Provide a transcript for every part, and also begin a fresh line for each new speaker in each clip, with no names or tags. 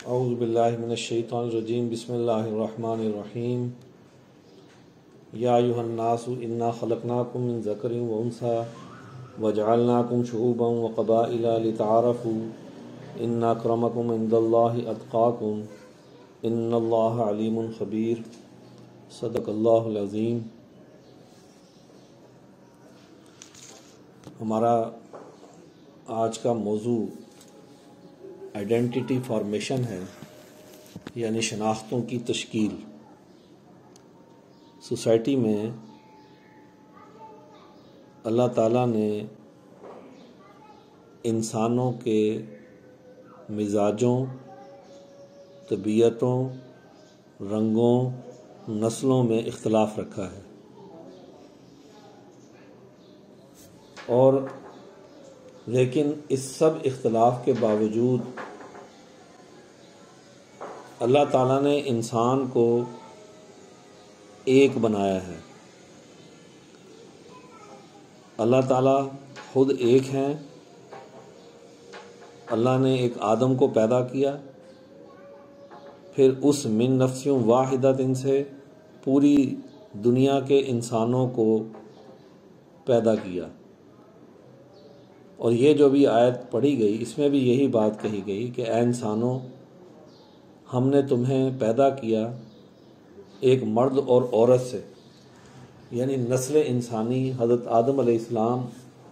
औज़ु बिल्लाहि मिनश्शैतानिर्रजीम बिस्मिल्लाहिर्रहमानिर्रहीम। या अय्युहन्नासु इन्ना खलक़नाकुम मिन ज़करिन व उन्सा वजअलनाकुम शुऊबन व क़बाइला लितआरफ़ू इन्ना अक्रमकुम इंदल्लाहि अत्क़ाकुम इन्नल्लाहा अलीमुन ख़बीर। सदक़ल्लाहुल अज़ीम। हमारा आज का मौजू आइडेंटिटी फॉर्मेशन है, यानी शनाख्तों की तश्कील। सोसाइटी में अल्लाह ताला ने इंसानों के मिजाजों, तबीयतों, रंगों, नस्लों में इख्तलाफ रखा है और लेकिन इस सब इख्तलाफ के बावजूद अल्लाह ताला ने इंसान को एक बनाया है। अल्लाह ताला खुद एक हैं। अल्लाह ने एक आदम को पैदा किया, फिर उस मिन नफ्सियों वाहिदतिन से पूरी दुनिया के इंसानों को पैदा किया। और ये जो भी आयत पढ़ी गई, इसमें भी यही बात कही गई कि ऐ इंसानों, हमने तुम्हें पैदा किया एक मर्द और औरत से, यानी नस्ल इंसानी हज़रत आदम अलैहिस्सलाम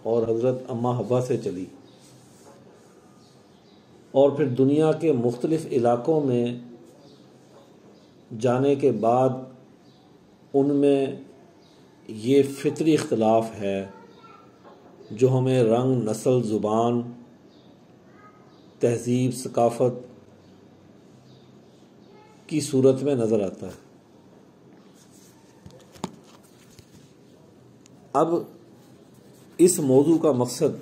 और हज़रत अम्मा हव्वा से चली। और फिर दुनिया के मुख्तलिफ़ इलाक़ों में जाने के बाद उनमें ये फितरी इख्तलाफ है जो हमें रंग, नस्ल, ज़ुबान, तहज़ीब, सकाफ़त की सूरत में नज़र आता है। अब इस मौजू का मकसद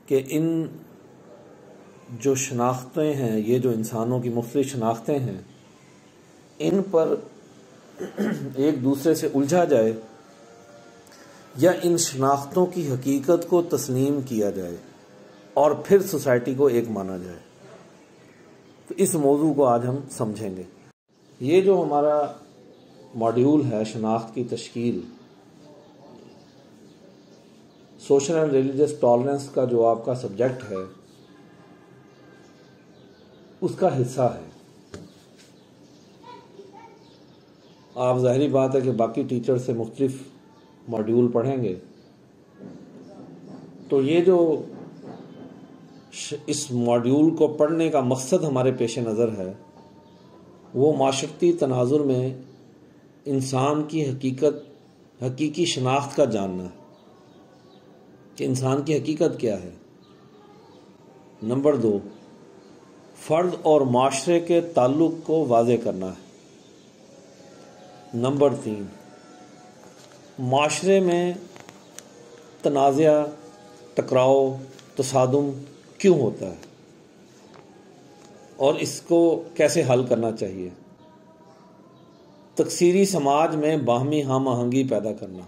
कि इन जो शनाख्तें हैं, ये जो इंसानों की मुख्तलिफ़ शनाख्तें हैं, इन पर एक दूसरे से उलझा जाए या इन शनाख्तों की हकीकत को तस्लीम किया जाए और फिर सोसाइटी को एक माना जाए। तो इस मौजू को आज हम समझेंगे। ये जो हमारा मॉड्यूल है शनाख्त की तश्कील, सोशल एंड रिलीजियस टॉलरेंस का जो आपका सब्जेक्ट है, उसका हिस्सा है। आप ज़ाहिरी बात है कि बाकी टीचर से मुख्तलिफ मॉड्यूल पढ़ेंगे, तो ये जो इस मॉड्यूल को पढ़ने का मकसद हमारे पेश नज़र है, वो माशरती तनाजुर में इंसान की हकीकी शनाख्त का जानना है कि इंसान की हकीकत क्या है। नंबर 2, फ़र्द और माशरे के ताल्लुक़ को वाज़े करना है। नंबर 3, माशरे में तनाज़ा, टकराव, तसादुम क्यों होता है और इसको कैसे हल करना चाहिए। तकसीरी समाज में बाहमी हम आहंगी पैदा करना।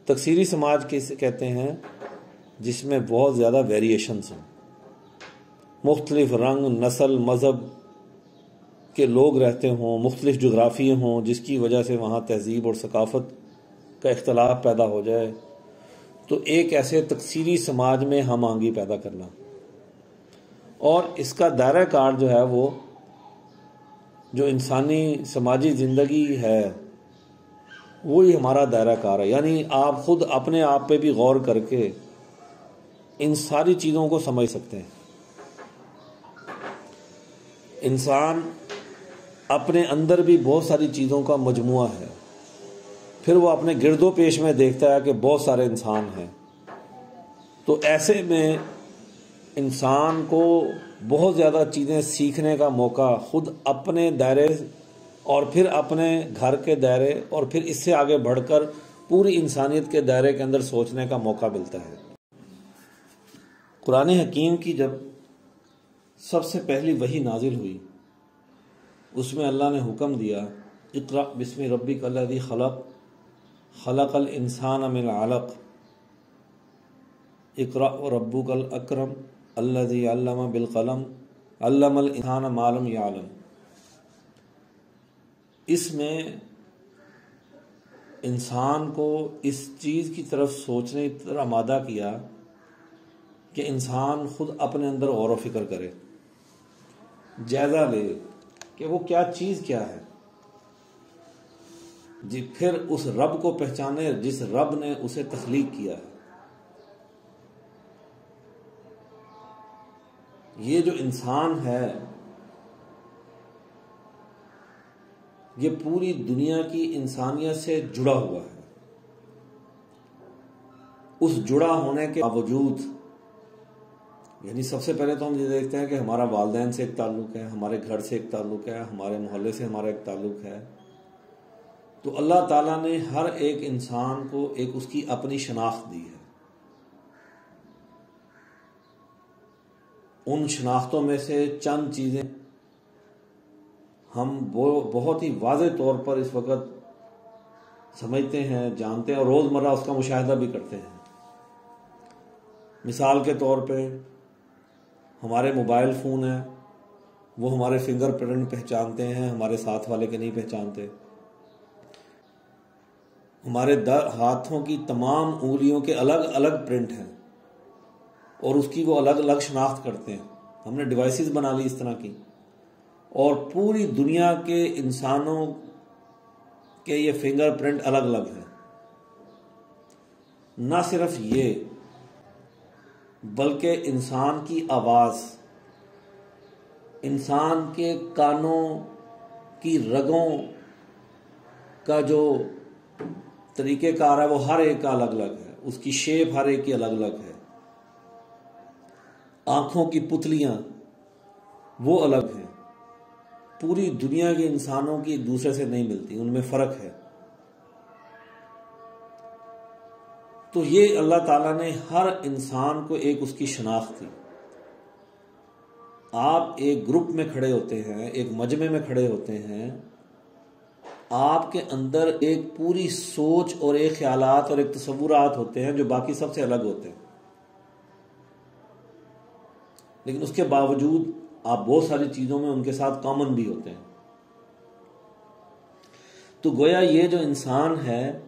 तकसीरी समाज किसे कहते हैं? जिसमें बहुत ज़्यादा वेरिएशंस हों, मुख्तलिफ रंग, नस्ल, मज़हब के लोग रहते हों, मुख्तलिफ जोग्राफ़ी हों, जिसकी वजह से वहाँ तहज़ीब और सकाफ़त का इख्तलाफ पैदा हो जाए। तो एक ऐसे तकसीरी समाज में हम आहंगी पैदा करना, और इसका दायरा कार जो है, वो जो इंसानी समाजी ज़िंदगी है, वही हमारा दायरा कार है। यानी आप ख़ुद अपने आप पे भी गौर करके इन सारी चीज़ों को समझ सकते हैं। इंसान अपने अंदर भी बहुत सारी चीज़ों का मजमुआ है, फिर वो अपने गिरदो पेश में देखता है कि बहुत सारे इंसान हैं। तो ऐसे में इंसान को बहुत ज़्यादा चीज़ें सीखने का मौका ख़ुद अपने दायरे और फिर अपने घर के दायरे और फिर इससे आगे बढ़कर पूरी इंसानियत के दायरे के अंदर सोचने का मौका मिलता है। कुरान हकीम की जब सबसे पहली वही नाजिल हुई, उसमें अल्लाह ने हुक्म दिया, इक़रा बिस्मि रब्बिकल्लज़ी खलक़ खलक़ल इंसान मिन अलक़ इक़रा व रब्बुकल अकरम अल्लज़ी अल्लम बिल क़लम अल्लमल इंसान मा लम यअलम। इसमें इंसान को इस चीज़ की तरफ सोचने की तरफ आमादा किया कि इंसान खुद अपने अंदर गौर व फिक्र करे, जायज़ा ले कि वो क्या चीज़ क्या है जी, फिर उस रब को पहचाने जिस रब ने उसे तख्लीक किया है। ये जो इंसान है ये पूरी दुनिया की इंसानियत से जुड़ा हुआ है। उस जुड़ा होने के बावजूद, यानी सबसे पहले तो हम ये देखते हैं कि हमारा वालिदैन से एक ताल्लुक़ है, हमारे घर से एक ताल्लुक़ है, हमारे मोहल्ले से हमारा एक ताल्लुक़ है। तो अल्लाह ताला ने हर एक इंसान को एक उसकी अपनी शनाख्त दी है। उन शनाख्तों में से चंद चीज़ें हम वो बहुत ही वाज़े तौर पर इस वक्त समझते हैं, जानते हैं और रोज़मर्रा उसका मुशाहिदा भी करते हैं। मिसाल के तौर पे हमारे मोबाइल फ़ोन है, वो हमारे फिंगरप्रिंट पहचानते हैं, हमारे साथ वाले के नहीं पहचानते। हमारे हाथों की तमाम उंगलियों के अलग अलग प्रिंट हैं और उसकी वो अलग अलग शनाख्त करते हैं। हमने डिवाइसेस बना ली इस तरह की, और पूरी दुनिया के इंसानों के ये फिंगरप्रिंट अलग अलग हैं। ना सिर्फ ये, बल्कि इंसान की आवाज़, इंसान के कानों की रगों का जो तरीक़ेकार है वो हर एक का अलग अलग है, उसकी शेप हर एक की अलग अलग है। आँखों की पुतलियाँ वो अलग हैं, पूरी दुनिया के इंसानों की एक दूसरे से नहीं मिलती, उनमें फ़र्क है। तो ये अल्लाह ताला ने हर इंसान को एक उसकी शनाख्त दी। आप एक ग्रुप में खड़े होते हैं, एक मजमे में खड़े होते हैं, आपके अंदर एक पूरी सोच और एक ख्यालात और एक तसव्वुरात होते हैं जो बाकी सबसे अलग होते हैं, लेकिन उसके बावजूद आप बहुत सारी चीज़ों में उनके साथ कॉमन भी होते हैं। तो गोया ये जो इंसान है,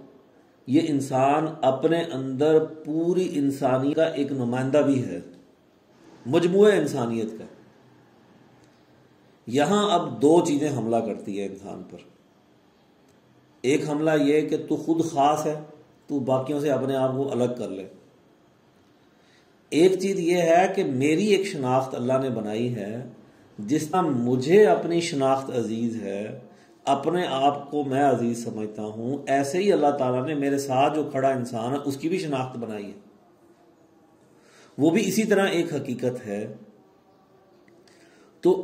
ये इंसान अपने अंदर पूरी इंसानियत का एक नुमाइंदा भी है, मजमूए इंसानियत का। यहां अब दो चीज़ें हमला करती है इंसान पर। एक हमला यह कि तू खुद खास है, तू बाकियों से अपने आप को अलग कर ले। एक चीज़ यह है कि मेरी एक शनाख्त अल्लाह ने बनाई है, जिस तरह मुझे अपनी शनाख्त अजीज़ है, अपने आप को मैं अजीज़ समझता हूं, ऐसे ही अल्लाह ताला ने मेरे साथ जो खड़ा इंसान है उसकी भी शनाख्त बनाई है। वो भी इसी तरह एक हकीकत है। तो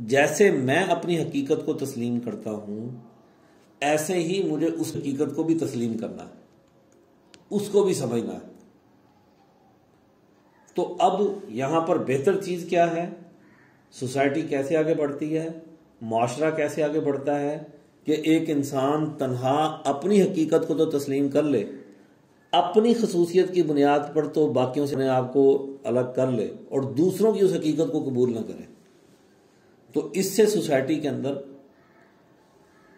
जैसे मैं अपनी हकीकत को तस्लीम करता हूं, ऐसे ही मुझे उस हकीकत को भी तस्लीम करना है, उसको भी समझना है। तो अब यहां पर बेहतर चीज़ क्या है, सोसाइटी कैसे आगे बढ़ती है, माशरा कैसे आगे बढ़ता है कि एक इंसान तन्हा अपनी हकीकत को तो तस्लीम कर ले, अपनी खसूसियत की बुनियाद पर तो बाकियों से अपने आप को अलग कर ले और दूसरों की उस हकीकत को कबूल न करे। तो इससे सोसाइटी के अंदर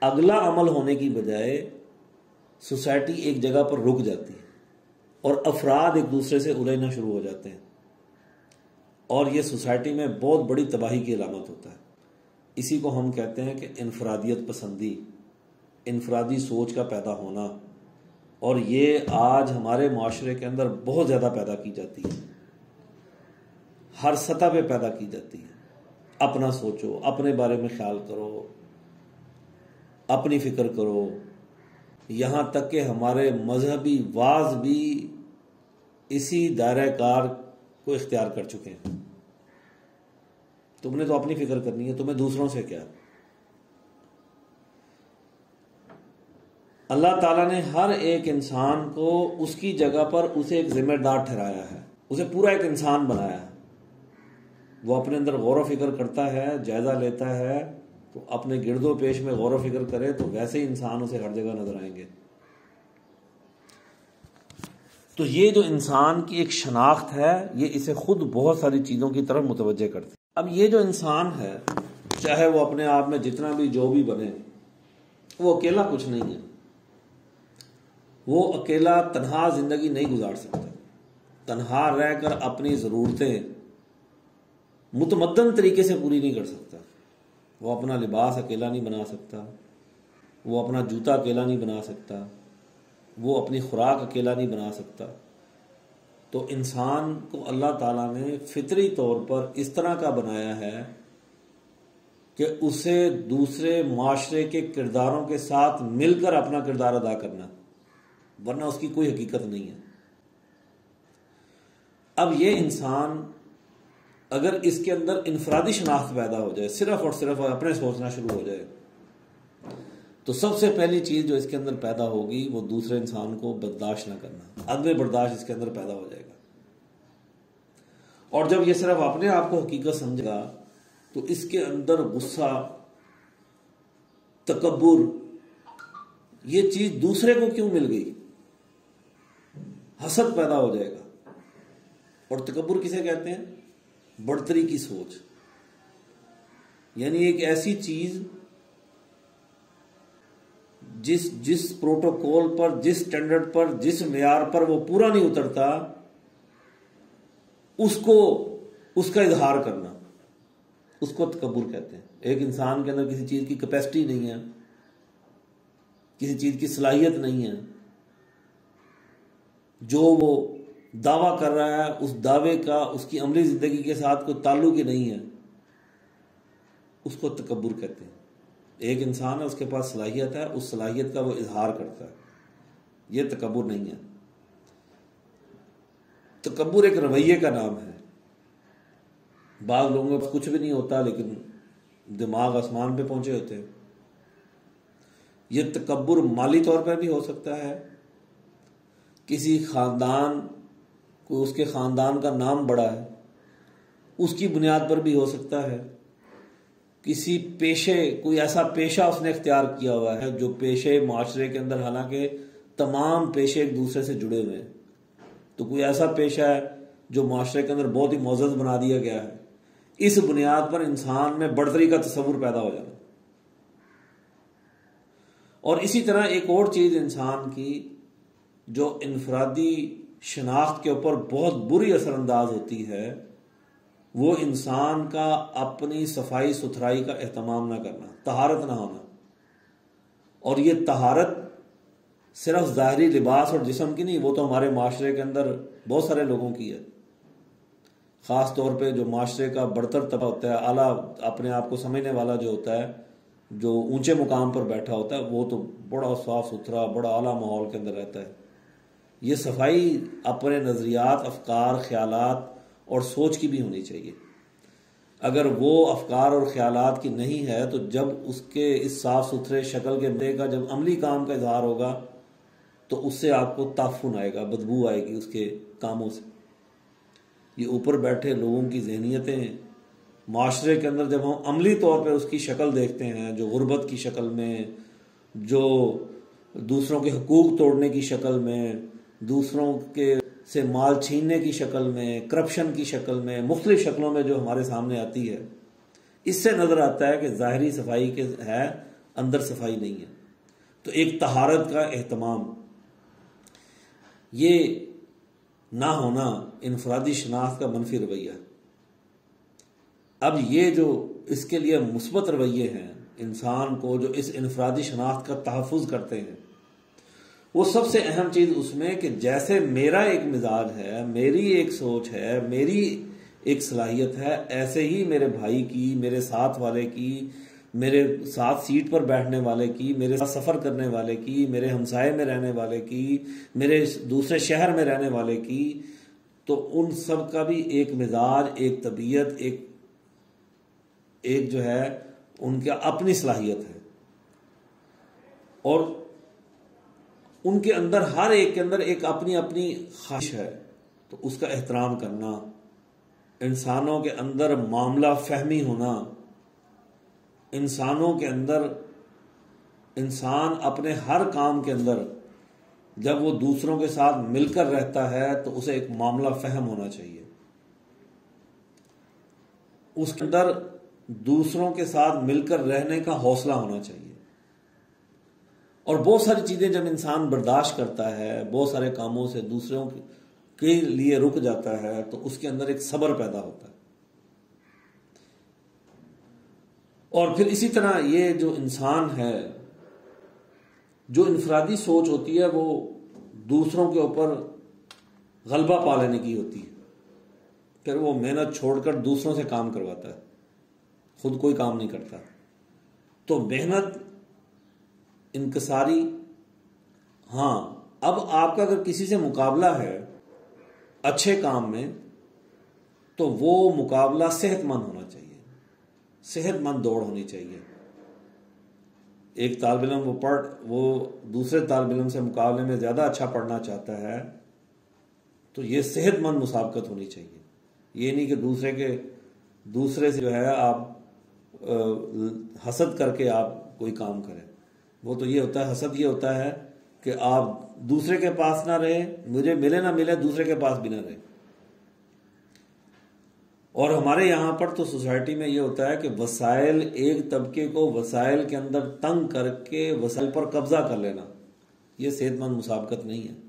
अगला अमल होने की बजाय सोसाइटी एक जगह पर रुक जाती है और अफराद एक दूसरे से उलझना शुरू हो जाते हैं, और ये सोसाइटी में बहुत बड़ी तबाही की अलामत होता है। इसी को हम कहते हैं कि इनफरादियत पसंदी, इनफरादी सोच का पैदा होना, और ये आज हमारे माशरे के अंदर बहुत ज़्यादा पैदा की जाती है, हर सतह पे पैदा की जाती है। अपना सोचो, अपने बारे में ख्याल करो, अपनी फिक्र करो, यहाँ तक कि हमारे मजहबी वाज भी इसी दायरे कार को इख्तियार कर चुके हैं। तुमने तो अपनी फिक्र करनी है, तुम्हें दूसरों से क्या। अल्लाह ताला ने हर एक इंसान को उसकी जगह पर उसे एक जिम्मेदार ठहराया है, उसे पूरा एक इंसान बनाया है। वो अपने अंदर गौर व फिक्र करता है, जायजा लेता है, तो अपने गिरदो पेश में गौर व फिक्र करे तो वैसे ही इंसान उसे हर जगह नजर आएंगे। तो ये जो इंसान की एक शनाख्त है, ये इसे खुद बहुत सारी चीज़ों की तरफ मुतवज्जे करती है। अब ये जो इंसान है, चाहे वो अपने आप में जितना भी जो भी बने, वो अकेला कुछ नहीं है। वो अकेला तन्हा जिंदगी नहीं गुजार सकता। तन्हा रहकर अपनी ज़रूरतें मुतमद्दन तरीके से पूरी नहीं कर सकता। वो अपना लिबास अकेला नहीं बना सकता, वो अपना जूता अकेला नहीं बना सकता, वो अपनी खुराक अकेला नहीं बना सकता। तो इंसान को अल्लाह ताला ने फितरी तौर पर इस तरह का बनाया है कि उसे दूसरे माशरे के किरदारों के साथ मिलकर अपना किरदार अदा करना, वरना उसकी कोई हकीकत नहीं है। अब ये इंसान अगर इसके अंदर इनफरादी शनाख्त पैदा हो जाए, सिर्फ और सिर्फ अपने सोचना शुरू हो जाए, तो सबसे पहली चीज जो इसके अंदर पैदा होगी वो दूसरे इंसान को बर्दाश्त ना करना। अदब बर्दाश्त इसके अंदर पैदा हो जाएगा। और जब ये सिर्फ अपने आप को हकीकत समझेगा तो इसके अंदर गुस्सा, तकब्बुर, ये चीज दूसरे को क्यों मिल गई, हसद पैदा हो जाएगा। और तकब्बुर किसे कहते हैं? बढ़तरी की सोच, यानी एक ऐसी चीज जिस प्रोटोकॉल पर, जिस स्टैंडर्ड पर, जिस मेयार पर वो पूरा नहीं उतरता, उसको उसका इजहार करना, उसको तकब्बुर कहते हैं। एक इंसान के अंदर किसी चीज की कैपेसिटी नहीं है, किसी चीज की सलाहियत नहीं है, जो वो दावा कर रहा है उस दावे का उसकी अमली जिंदगी के साथ कोई ताल्लुक ही नहीं है, उसको तकब्बुर कहते हैं। एक इंसान है, उसके पास सलाहियत है, उस सलाहियत का वो इजहार करता है, ये तकब्बुर नहीं है। तकब्बुर एक रवैये का नाम है। बाज़ लोगों को कुछ भी नहीं होता लेकिन दिमाग आसमान पे पहुंचे होते हैं। ये तकब्बुर माली तौर पर भी हो सकता है, किसी खानदान को, उसके खानदान का नाम बड़ा है, उसकी बुनियाद पर भी हो सकता है। किसी पेशे, कोई ऐसा पेशा उसने इख्तियार किया हुआ है जो पेशे माशरे के अंदर, हालांकि तमाम पेशे एक दूसरे से जुड़े हुए हैं, तो कोई ऐसा पेशा है जो माशरे के अंदर बहुत ही मोअज़्ज़ज़ बना दिया गया है। इस बुनियाद पर इंसान में बढ़तरी का तस्वुर पैदा हो जाना। और इसी तरह एक और चीज इंसान की जो इनफरादी शनाख्त के ऊपर बहुत बुरी असरअंदाज होती है, वो इंसान का अपनी सफाई सुथराई का एहतमाम ना करना, तहारत ना होना। और ये तहारत सिर्फ ज़ाहरी लिबास और जिस्म की नहीं, वो तो हमारे माशरे के अंदर बहुत सारे लोगों की है। ख़ास तौर पे जो माशरे का बढ़तर तबका होता है, आला अपने आप को समझने वाला जो होता है, जो ऊंचे मुकाम पर बैठा होता है, वो तो बड़ा साफ सुथरा, बड़ा आला माहौल के अंदर रहता है। ये सफाई अपने नज़रियात, अफकार, ख्यालात और सोच की भी होनी चाहिए। अगर वो अफकार और ख्यालात की नहीं है तो जब उसके इस साफ सुथरे शक्ल के बंदे का जब अमली काम का इजहार होगा तो उससे आपको ताफुन आएगा, बदबू आएगी उसके कामों से। ये ऊपर बैठे लोगों की ज़हनियतें माशरे के अंदर जब हम अमली तौर पे उसकी शक्ल देखते हैं, जो गुर्बत की शक्ल में, जो दूसरों के हकूक तोड़ने की शक्ल में, दूसरों के से माल छीनने की शक्ल में, करप्शन की शक्ल में, मुख्तलिफ शक्लों में जो हमारे सामने आती है, इससे नजर आता है कि ज़ाहरी सफाई के है, अंदर सफाई नहीं है। तो एक तहारत का एहतमाम, ये ना होना इनफरादी शनाख्त का मनफी रवैया। अब ये जो इसके लिए मुस्बत रवैये हैं इंसान को, जो इस इनफरादी शनाख्त का तहफ़्फ़ुज़ करते हैं, वो सबसे अहम चीज़ उसमें कि जैसे मेरा एक मिजाज है, मेरी एक सोच है, मेरी एक सलाहियत है, ऐसे ही मेरे भाई की, मेरे साथ वाले की, मेरे साथ सीट पर बैठने वाले की, मेरे साथ सफ़र करने वाले की, मेरे हमसाए में रहने वाले की, मेरे दूसरे शहर में रहने वाले की, तो उन सब का भी एक मिजाज, एक तबीयत, एक जो है उनका अपनी सलाहियत है। और उनके अंदर, हर एक के अंदर एक अपनी अपनी ख्वाहिश है, तो उसका एहतराम करना, इंसानों के अंदर मामला फहमी होना, इंसानों के अंदर, इंसान अपने हर काम के अंदर जब वो दूसरों के साथ मिलकर रहता है तो उसे एक मामला फहम होना चाहिए, उसके अंदर दूसरों के साथ मिलकर रहने का हौसला होना चाहिए। और बहुत सारी चीजें जब इंसान बर्दाश्त करता है, बहुत सारे कामों से दूसरों के लिए रुक जाता है, तो उसके अंदर एक सब्र पैदा होता है। और फिर इसी तरह ये जो इंसान है, जो इनफरादी सोच होती है, वो दूसरों के ऊपर गलबा पा लेने की होती है। फिर वो मेहनत छोड़कर दूसरों से काम करवाता है, खुद कोई काम नहीं करता। तो मेहनत इनकसारी, हाँ, अब आपका अगर किसी से मुकाबला है अच्छे काम में, तो वो मुकाबला सेहतमंद होना चाहिए, सेहतमंद दौड़ होनी चाहिए। एक तालिब इल्म वो दूसरे तालिब इल्म से मुकाबले में ज़्यादा अच्छा पढ़ना चाहता है, तो ये सेहतमंद मुसाबकत होनी चाहिए। ये नहीं कि दूसरे से जो है आप हसद करके आप कोई काम करें। वो तो ये होता है, हसद ये होता है कि आप दूसरे के पास ना रहे, मुझे मिले ना मिले, दूसरे के पास भी ना रहे। और हमारे यहाँ पर तो सोसाइटी में ये होता है कि वसाइल, एक तबके को वसाइल के अंदर तंग करके वसाइल पर कब्जा कर लेना, ये सेहतमंद मुसाबकत नहीं है।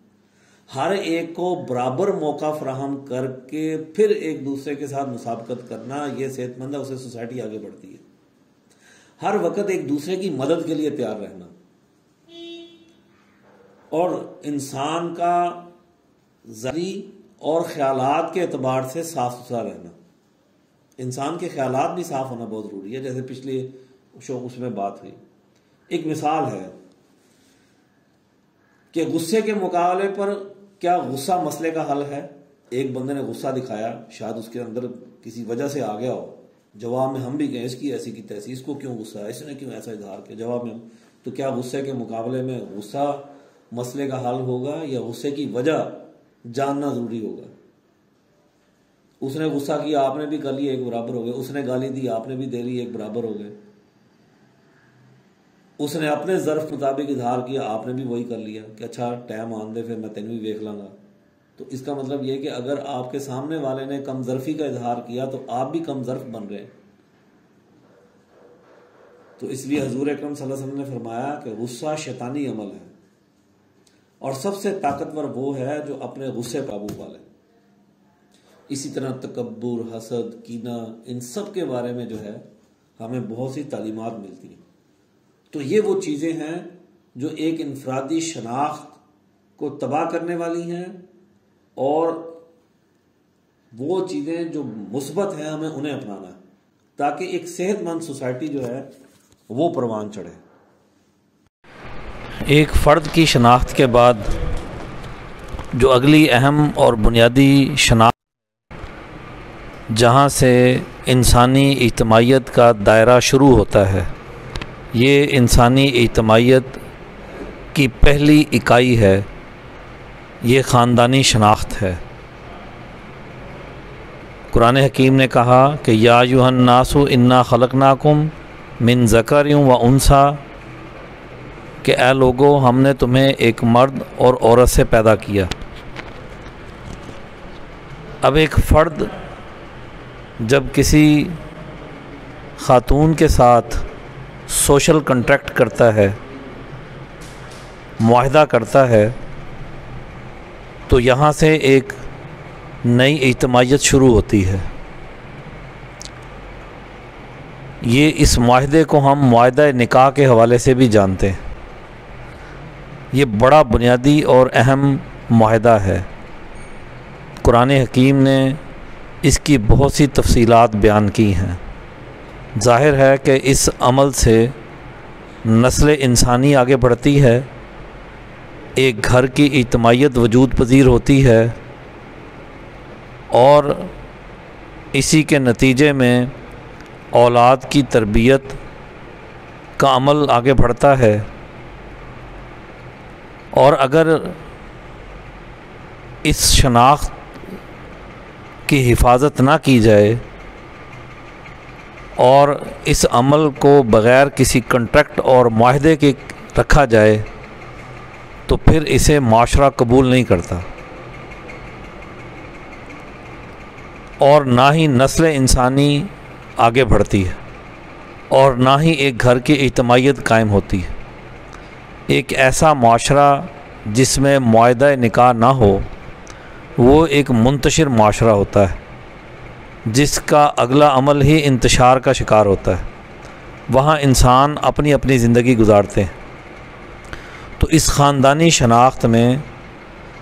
हर एक को बराबर मौका फराहम करके फिर एक दूसरे के साथ मुसाबकत करना, ये सेहतमंद है, उससे सोसाइटी आगे बढ़ती है। हर वक्त एक दूसरे की मदद के लिए तैयार रहना, और इंसान का ज़री और ख्यालात के एतबार से साफ सुथरा रहना। इंसान के ख्यालात भी साफ होना बहुत ज़रूरी है। जैसे पिछले शो उसमें बात हुई, एक मिसाल है कि गुस्से के मुकाबले पर क्या गुस्सा मसले का हल है? एक बंदे ने गुस्सा दिखाया, शायद उसके अंदर किसी वजह से आ गया हो, जवाब में हम भी कहें इसकी ऐसी की तैसी, इसको क्यों गुस्सा है, इसने क्यों ऐसा इजहार किया, जवाब में हम, तो क्या गुस्से के मुकाबले में गुस्सा मसले का हल होगा या गुस्से की वजह जानना जरूरी होगा? उसने गुस्सा किया, आपने भी कर लिया, एक बराबर हो गए। उसने गाली दी, आपने भी दे ली, एक बराबर हो गए। उसने अपने ज़र्फ मुताबिक इजहार किया, आपने भी वही कर लिया कि अच्छा टाइम आन दे, फिर मैं तेन भी देख लांगा। तो इसका मतलब यह कि अगर आपके सामने वाले ने कम ज़र्फी का इजहार किया तो आप भी कम ज़र्फ बन रहे हैं। तो इसलिए हजूर अकरम सल्लल्लाहु अलैहि वसल्लम ने फरमाया कि गुस्सा शैतानी अमल है, और सबसे ताकतवर वो है जो अपने गुस्से काबू पा ले। इसी तरह तकब्बुर, हसद, कीना, इन सब के बारे में जो है हमें बहुत सी तालीमात मिलती हैं। तो ये वो चीज़ें हैं जो एक इनफरादी शनाख्त को तबाह करने वाली हैं, और वो चीज़ें जो मुस्बत हैं हमें उन्हें अपनाना है, ताकि एक सेहतमंद सोसाइटी जो है वो परवान चढ़े।
एक फ़र्द की शनाख्त के बाद जो अगली अहम और बुनियादी शनाख्त, जहाँ से इंसानी इज्तिमाइयत का दायरा शुरू होता है, ये इंसानी इज्तिमाइयत की पहली इकाई है, ये ख़ानदानी शनाख्त है। कुरान हकीम ने कहा कि या अय्युहन नासु इन्ना खलकनाकुम मिन ज़करिन व उन्सा, कि ऐ लोगो, हमने तुम्हें एक मर्द और औरत से पैदा किया। अब एक फ़र्द जब किसी ख़ातून के साथ सोशल कॉन्ट्रैक्ट करता है, मुआहदा करता है, तो यहाँ से एक नई इज्तिमाइयत शुरू होती है। ये इस मुआहदे को हम मुआहदा निकाह के हवाले से भी जानते हैं। ये बड़ा बुनियादी और अहम मुआहदा है। कुरान हकीम ने इसकी बहुत सी तफसीलात बयान की हैं। ज़ाहिर है कि इस अमल से नस्ल इंसानी आगे बढ़ती है, एक घर की इज्तिमाइयत वजूद पजीर होती है, और इसी के नतीजे में औलाद की तरबियत का अमल आगे बढ़ता है। और अगर इस शनाख्त की हिफाजत ना की जाए और इस अमल को बग़ैर किसी कॉन्ट्रैक्ट और मुआहदे के रखा जाए, तो फिर इसे माशरा कबूल नहीं करता, और ना ही नस्ल इंसानी आगे बढ़ती है, और ना ही एक घर की इज्तमाइयत कायम होती है। एक ऐसा माशरा जिसमें मुआहदा निकाह ना हो वो एक मुंतशिर माशरा होता है, जिसका अगला अमल ही इंतशार का शिकार होता है। वहाँ इंसान अपनी अपनी ज़िंदगी गुजारते हैं। तो इस ख़ानदानी शनाख्त में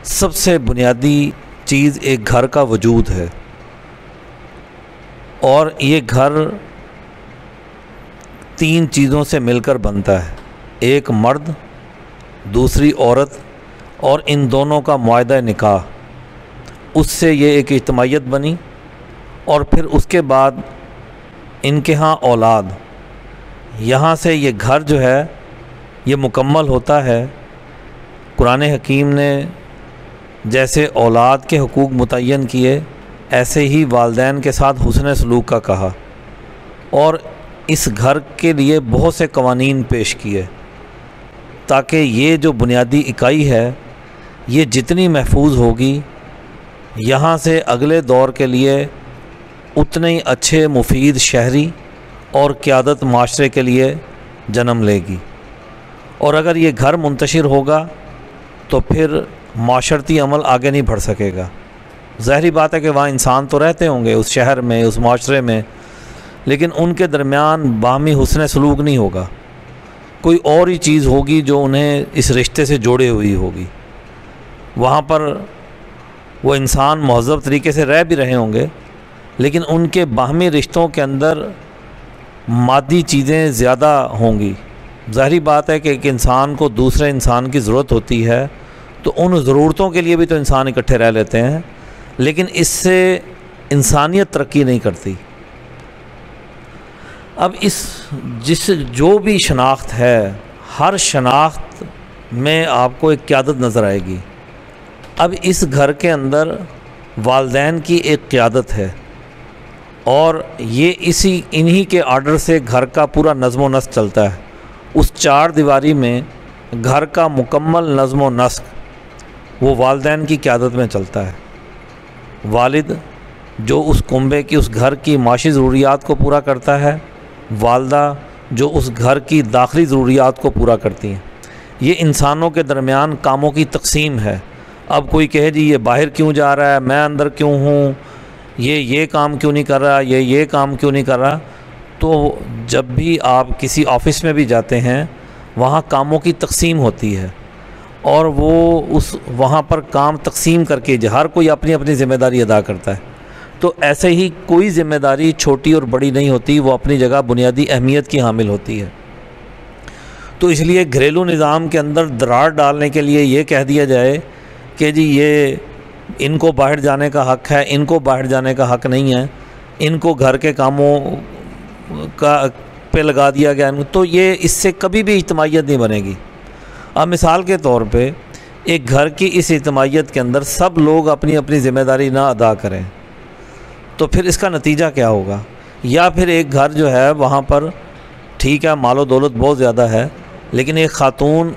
सबसे बुनियादी चीज़ एक घर का वजूद है, और ये घर 3 चीज़ों से मिलकर बनता है। एक मर्द, दूसरी औरत, और इन दोनों का मुआहदा निकाह, उससे ये एक इज्तमाइयत बनी। और फिर उसके बाद इनके यहाँ औलाद, यहाँ से ये घर जो है ये मुकम्मल होता है। कुरान हकीम ने जैसे औलाद के हुकूक मुतय्यन किए, ऐसे ही वालिदैन के साथ हुस्न सलूक का कहा, और इस घर के लिए बहुत से कवानीन पेश किए, ताकि ये जो बुनियादी इकाई है ये जितनी महफूज होगी, यहाँ से अगले दौर के लिए उतने ही अच्छे मुफीद शहरी और क़यादत माशरे के लिए जन्म लेगी। और अगर ये घर मुंतशिर होगा तो फिर माशरती अमल आगे नहीं बढ़ सकेगा। ज़ाहिरी बात है कि वहाँ इंसान तो रहते होंगे उस शहर में, उस माशरे में, लेकिन उनके दरमियान बाहमी हुस्न सलूक नहीं होगा। कोई और ही चीज़ होगी जो उन्हें इस रिश्ते से जोड़े हुई होगी। वहाँ पर वो इंसान महज़ब तरीके से रह भी रहे होंगे, लेकिन उनके बाहमी रिश्तों के अंदर मादी चीज़ें ज़्यादा होंगी। ज़ाहिरी बात है कि एक इंसान को दूसरे इंसान की ज़रूरत होती है, तो उन ज़रूरतों के लिए भी तो इंसान इकट्ठे रह लेते हैं, लेकिन इससे इंसानियत तरक्की नहीं करती। अब जो भी शनाख्त है, हर शनाख्त में आपको एक क़यादत नज़र आएगी। अब इस घर के अंदर वालिदैन की एक क़यादत है, और ये इन्हीं के आर्डर से घर का पूरा नज़्म व नस्क चलता है। उस 4 दीवारी में घर का मुकम्मल नज़्म व नस्क वो वालिदैन की क़यादत में चलता है। वालिद जो उस कुंबे की, उस घर की माशी ज़रूरियात को पूरा करता है, वालदा जो उस घर की दाखिली ज़रूरियात को पूरा करती हैं। ये इंसानों के दरमियान कामों की तकसीम है। अब कोई कहे जी ये बाहर क्यों जा रहा है, मैं अंदर क्यों हूँ, ये काम क्यों नहीं कर रहा, ये काम क्यों नहीं कर रहा। तो जब भी आप किसी ऑफ़िस में भी जाते हैं, वहाँ कामों की तकसीम होती है, और वो वहाँ पर काम तकसीम करके हर कोई अपनी अपनी ज़िम्मेदारी अदा करता है। तो ऐसे ही कोई ज़िम्मेदारी छोटी और बड़ी नहीं होती, वो अपनी जगह बुनियादी अहमियत की हामिल होती है। तो इसलिए घरेलू निज़ाम के अंदर दरार डालने के लिए ये कह दिया जाए कि जी ये इनको बाहर जाने का हक़ है, इनको बाहर जाने का हक़ नहीं है, इनको घर के कामों का पे लगा दिया गया, तो ये इससे कभी भी इज्तमाइयत नहीं बनेगी। अब मिसाल के तौर पे एक घर की इस इज्तमाइयत के अंदर सब लोग अपनी अपनी ज़िम्मेदारी ना अदा करें, तो फिर इसका नतीजा क्या होगा। या फिर एक घर जो है वहाँ पर ठीक है मालो दौलत बहुत ज़्यादा है, लेकिन एक ख़ातून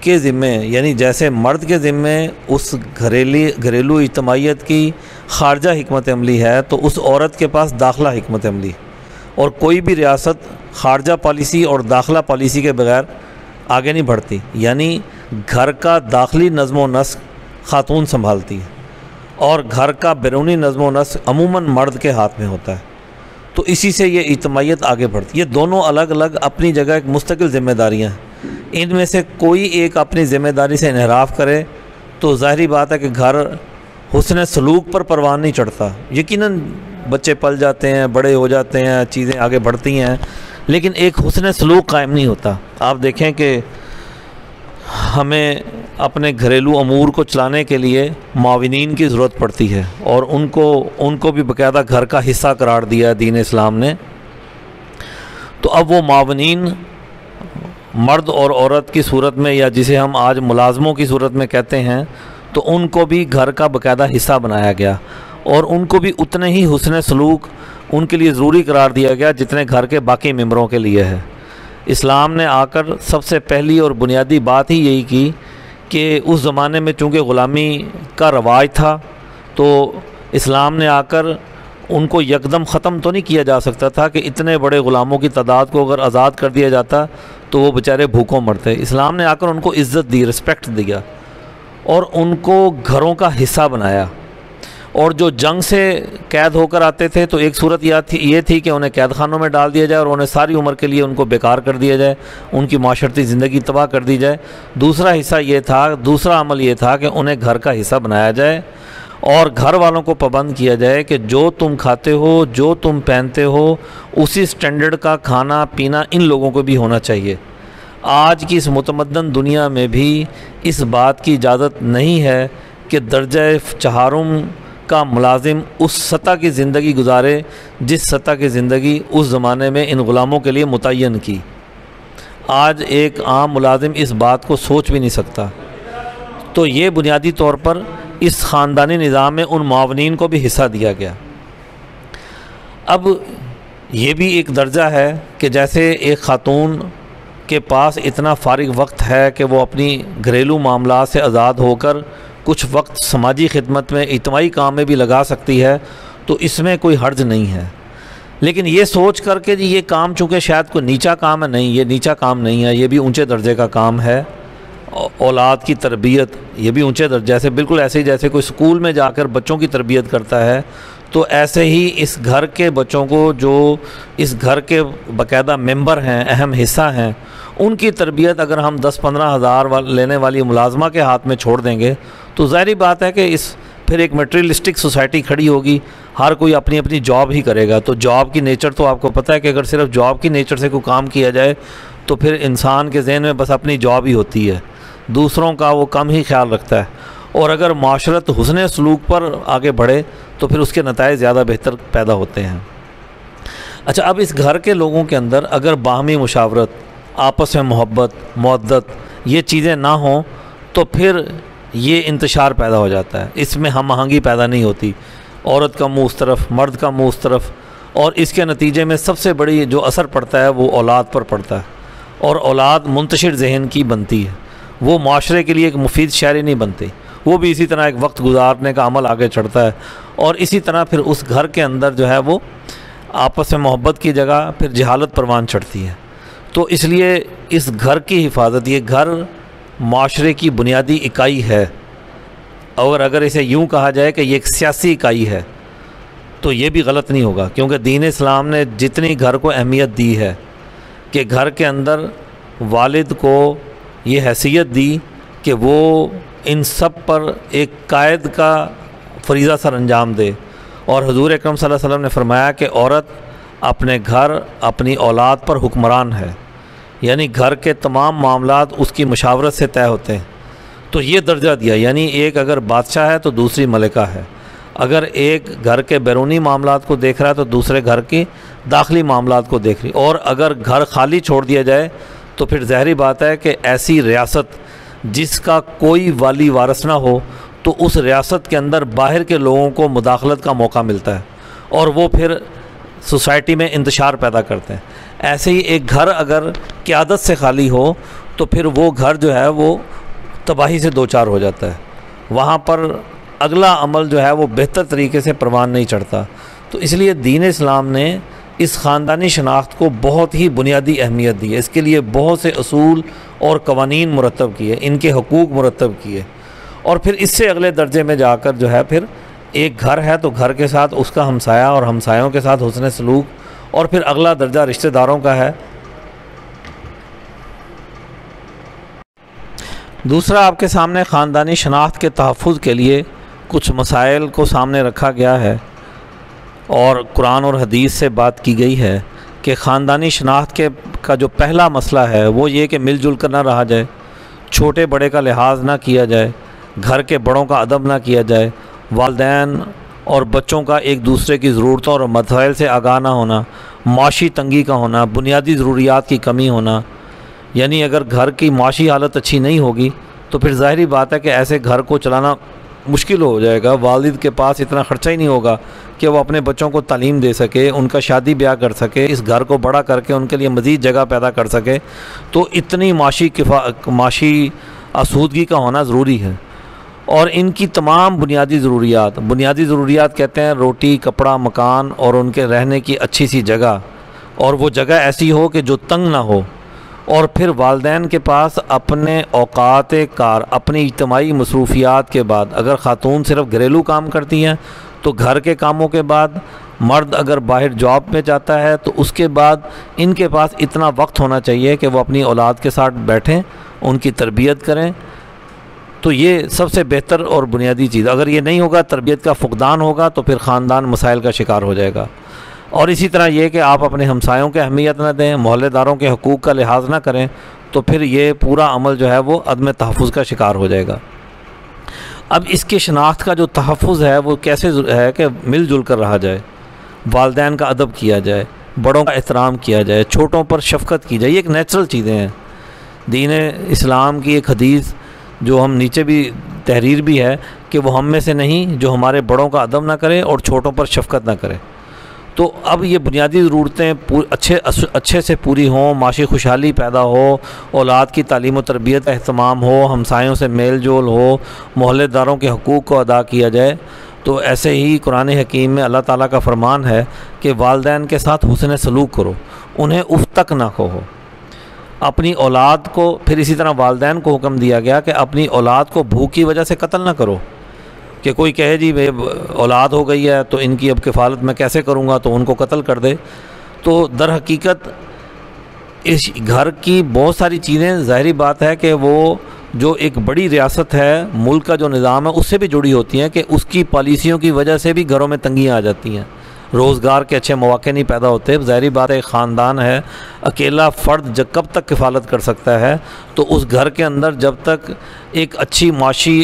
के ज़िम्मे, यानी जैसे मर्द के ज़िम्मे उस घरेलू इज्तमाइयत की खारजा हिकमत अमली है, तो उस औरत के पास दाखिला हिकमत अमली। और कोई भी रियासत खारजा पॉलिसी और दाखिला पॉलिसी के बगैर आगे नहीं बढ़ती। यानी घर का दाखिली नज़्म व नस्क ख़ातून संभालती है, और घर का बैरूनी नज़्म व नस्क अमूमन मर्द के हाथ में होता है। तो इसी से ये इज्तमाइयत आगे बढ़ती है। ये दोनों अलग अलग अपनी जगह एक मुस्तकिल ज़िम्मेदारियाँ हैं। इनमें से कोई एक अपनी ज़िम्मेदारी से इनहराफ करे तो ज़ाहिरी बात है कि घर हुस्न सलूक पर परवान नहीं चढ़ता। यकीनन बच्चे पल जाते हैं, बड़े हो जाते हैं, चीज़ें आगे बढ़ती हैं, लेकिन एक हुस्न सलूक कायम नहीं होता। आप देखें कि हमें अपने घरेलू अमूर को चलाने के लिए माविनीन की ज़रूरत पड़ती है, और उनको भी बाकायदा घर का हिस्सा करार दिया है दीन इस्लाम ने। तो अब वो माविनीन मर्द और औरत की सूरत में, या जिसे हम आज मुलाजमों की सूरत में कहते हैं, तो उनको भी घर का बाकायदा हिस्सा बनाया गया, और उनको भी उतने ही हुस्न सलूक उनके लिए ज़रूरी करार दिया गया जितने घर के बाकी मेंबरों के लिए है। इस्लाम ने आकर सबसे पहली और बुनियादी बात ही यही की कि उस ज़माने में चूँकि ग़ुलामी का रवाज था तो इस्लाम ने आकर उनको यकदम ख़त्म तो नहीं किया जा सकता था कि इतने बड़े ग़ुलामों की तादाद को अगर आज़ाद कर दिया जाता तो वो बेचारे भूखों मरते। इस्लाम ने आकर उनको इज़्ज़त दी, रिस्पेक्ट दिया और उनको घरों का हिस्सा बनाया। और जो जंग से कैद होकर आते थे तो एक सूरत ये थी कि उन्हें कैद खानों में डाल दिया जाए और उन्हें सारी उम्र के लिए उनको बेकार कर दिया जाए, उनकी माशरती ज़िंदगी तबाह कर दी जाए। दूसरा अमल ये था कि उन्हें घर का हिस्सा बनाया जाए और घर वालों को पाबंद किया जाए कि जो तुम खाते हो, जो तुम पहनते हो, उसी स्टैंडर्ड का खाना पीना इन लोगों को भी होना चाहिए। आज की इस मुतमद्दन दुनिया में भी इस बात की इजाज़त नहीं है कि दर्जा चहारुम का मुलाजिम उस सतह की ज़िंदगी गुजारे जिस सतह की ज़िंदगी उस ज़माने में इन ग़ुलामों के लिए मुतय्यन की। आज एक आम मुलाजिम इस बात को सोच भी नहीं सकता। तो ये बुनियादी तौर पर इस ख़ानदानी निज़ाम में उन मुआवनीन को भी हिस्सा दिया गया। अब ये भी एक दर्जा है कि जैसे एक ख़ातून के पास इतना फ़ारिग वक्त है कि वो अपनी घरेलू मामलात से आज़ाद होकर कुछ वक्त समाजी खिदमत में, इज्तिमाई काम में भी लगा सकती है, तो इसमें कोई हर्ज नहीं है। लेकिन ये सोच कर के ये काम चूँकि शायद कोई नीचा काम है, नहीं, ये नीचा काम नहीं है, ये भी ऊंचे दर्जे का काम है। औलाद की तरबियत ये भी ऊंचे दर्जे, जैसे बिल्कुल ऐसे ही जैसे कोई स्कूल में जाकर बच्चों की तरबियत करता है, तो ऐसे ही इस घर के बच्चों को, जो इस घर के बाकायदा मेंबर हैं, अहम हिस्सा हैं, उनकी तरबियत अगर हम 10-15 हज़ार लेने वाली मुलाजमा के हाथ में छोड़ देंगे तो ज़ाहिर बात है कि फिर एक मटेरियलिस्टिक सोसाइटी खड़ी होगी। हर कोई अपनी अपनी जॉब ही करेगा। तो जॉब की नेचर तो आपको पता है कि अगर सिर्फ जॉब की नेचर से कोई काम किया जाए तो फिर इंसान के जहन में बस अपनी जॉब ही होती है, दूसरों का वो कम ही ख्याल रखता है। और अगर माशरत हुस्न सलूक पर आगे बढ़े तो फिर उसके नताइज ज़्यादा बेहतर पैदा होते हैं। अच्छा, अब इस घर के लोगों के अंदर अगर बाहमी मुशावरत, आपस में मोहब्बत, मवद्दत, ये चीज़ें ना हों तो फिर ये इंतशार पैदा हो जाता है। इसमें हम आहंगी पैदा नहीं होती, औरत का मुँह उस तरफ, मर्द का मुँह उस तरफ, और इसके नतीजे में सबसे बड़ी जो असर पड़ता है वो औलाद पर पड़ता है। और औलाद मुंतशिर जहन की बनती है, वो माशरे के लिए एक मुफीद शहरी नहीं बनती, वो भी इसी तरह एक वक्त गुजारने का अमल आगे चढ़ता है। और इसी तरह फिर उस घर के अंदर जो है वो आपस में मोहब्बत की जगह फिर जहालत परवान चढ़ती है। तो इसलिए इस घर की हिफाजत, ये घर माशरे की बुनियादी इकाई है, और अगर इसे यूँ कहा जाए कि ये एक सियासी इकाई है तो ये भी गलत नहीं होगा, क्योंकि दीन इस्लाम ने जितनी घर को अहमियत दी है कि घर के अंदर वालिद को ये हैसियत दी कि वो इन सब पर एक कायद का फरीज़ा सर अंजाम दे। और हुज़ूर अकरम सल्लल्लाहु अलैहि वसल्लम ने फरमाया कि औरत अपने घर, अपनी औलाद पर हुक्मरान है, यानी घर के तमाम मामलात उसकी मुशावरत से तय होते हैं। तो ये दर्जा दिया, यानी एक अगर बादशाह है तो दूसरी मलिका है, अगर एक घर के बैरूनी मामलात को देख रहा है तो दूसरे घर की दाखिली मामलात को देख रही। और अगर घर खाली छोड़ दिया जाए तो फिर ज़ाहिरी बात है कि ऐसी रियासत जिसका कोई वाली वारस ना हो, तो उस रियासत के अंदर बाहर के लोगों को मुदाखलत का मौका मिलता है और वो फिर सोसाइटी में इंतशार पैदा करते हैं। ऐसे ही एक घर अगर क़यादत से खाली हो तो फिर वो घर जो है वो तबाही से दो चार हो जाता है, वहाँ पर अगला अमल जो है वो बेहतर तरीके से परवान नहीं चढ़ता। तो इसलिए दीन इस्लाम ने इस ख़ानदानी शनाख्त को बहुत ही बुनियादी अहमियत दी है, इसके लिए बहुत से असूल और कवानीन मुरतब किए, इनके हकूक़ मुरतब किए। और फिर इससे अगले दर्जे में जाकर जो है फिर एक घर है तो घर के साथ उसका हमसाया और हमसायों के साथ हुस्न सलूक, और फिर अगला दर्जा रिश्तेदारों का है। दूसरा, आपके सामने ख़ानदानी शनाख्त के तहफ़्फ़ुज़ के लिए कुछ मसाइल को सामने रखा गया है और कुरान और हदीस से बात की गई है कि ख़ानदानी शनाख्त का जो पहला मसला है वो ये कि मिलजुल कर ना रहा जाए, छोटे बड़े का लिहाज ना किया जाए, घर के बड़ों का अदब ना किया जाए, वालिदैन और बच्चों का एक दूसरे की ज़रूरतों और मसाइल से आगाह ना होना, माशी तंगी का होना, बुनियादी ज़रूरियात की कमी होना। यानी अगर घर की माशी हालत अच्छी नहीं होगी तो फिर ज़ाहिरी बात है कि ऐसे घर को चलाना मुश्किल हो जाएगा। वालिद के पास इतना ख़र्चा ही नहीं होगा कि वो अपने बच्चों को तालीम दे सके, उनका शादी ब्याह कर सके, इस घर को बड़ा करके उनके लिए मज़ीद जगह पैदा कर सके। तो इतनी माशी आसूदगी का होना ज़रूरी है। और इनकी तमाम बुनियादी ज़रूरियात कहते हैं रोटी, कपड़ा, मकान और उनके रहने की अच्छी सी जगह, और वो जगह ऐसी हो कि जो तंग ना हो। और फिर वालिदैन के पास अपने औकात कार, अपनी इज्तिमाई मसरूफियात के बाद, अगर ख़ातून सिर्फ़ घरेलू काम करती हैं तो घर के कामों के बाद, मर्द अगर बाहर जॉब में जाता है तो उसके बाद इनके पास इतना वक्त होना चाहिए कि वो अपनी औलाद के साथ बैठें, उनकी तरबियत करें। तो ये सबसे बेहतर और बुनियादी चीज़। अगर ये नहीं होगा, तरबियत का फुकदान होगा, तो फिर ख़ानदान मसाइल का शिकार हो जाएगा। और इसी तरह ये कि आप अपने हमसायों के अहमियत न दें, मोहल्लेदारों के हकूक़ का लिहाज ना करें, तो फिर ये पूरा अमल जो है वो अदम तहफ़्फ़ुज़ का शिकार हो जाएगा। अब इसके शनाख्त का जो तहफ़्फ़ुज़ है वो कैसे है कि मिलजुल कर रहा जाए, वालिदैन का अदब किया जाए, बड़ों का एहतराम किया जाए, छोटों पर शफ़क़त की जाए। ये एक नेचुरल चीज़ें हैं। दीन इस्लाम की एक हदीस जो हम नीचे भी तहरीर भी है कि वो हम में से नहीं जो हमारे बड़ों का अदब ना करे और छोटों पर शफ़क़त ना करे। तो अब ये बुनियादी ज़रूरतें अच्छे से पूरी हों, माशी खुशहाली पैदा हो, औलाद की तालीम व तरबियत का अहतमाम हो, हमसायों से मेल जोल हो, मोहल्लेदारों के हकूक़ को अदा किया जाए। तो ऐसे ही कुरान हकीम में अल्लाह ताला का फ़रमान है कि वालिदैन के साथ हुस्न सलूक करो, उन्हें उफ़ तक ना कहो। अपनी औलाद को, फिर इसी तरह वालिदैन को हुक्म दिया गया कि अपनी औलाद को भूख की वजह से कत्ल ना करो, कि कोई कहे जी भाई औलाद हो गई है तो इनकी अब किफ़ालत मैं कैसे करूँगा, तो उनको कत्ल कर दे। तो दर हकीकत इस घर की बहुत सारी चीज़ें, ज़ाहिरी बात है कि वो जो एक बड़ी रियासत है, मुल्क का जो निज़ाम है, उससे भी जुड़ी होती हैं कि उसकी पॉलिसियों की वजह से भी घरों में तंगियाँ आ जाती हैं, रोज़गार के अच्छे मौके नहीं पैदा होते। ज़ाहिरी बात है, एक ख़ानदान है, अकेला फ़र्द जब कब तक किफ़ालत कर सकता है, तो उस घर के अंदर जब तक एक अच्छी माशी,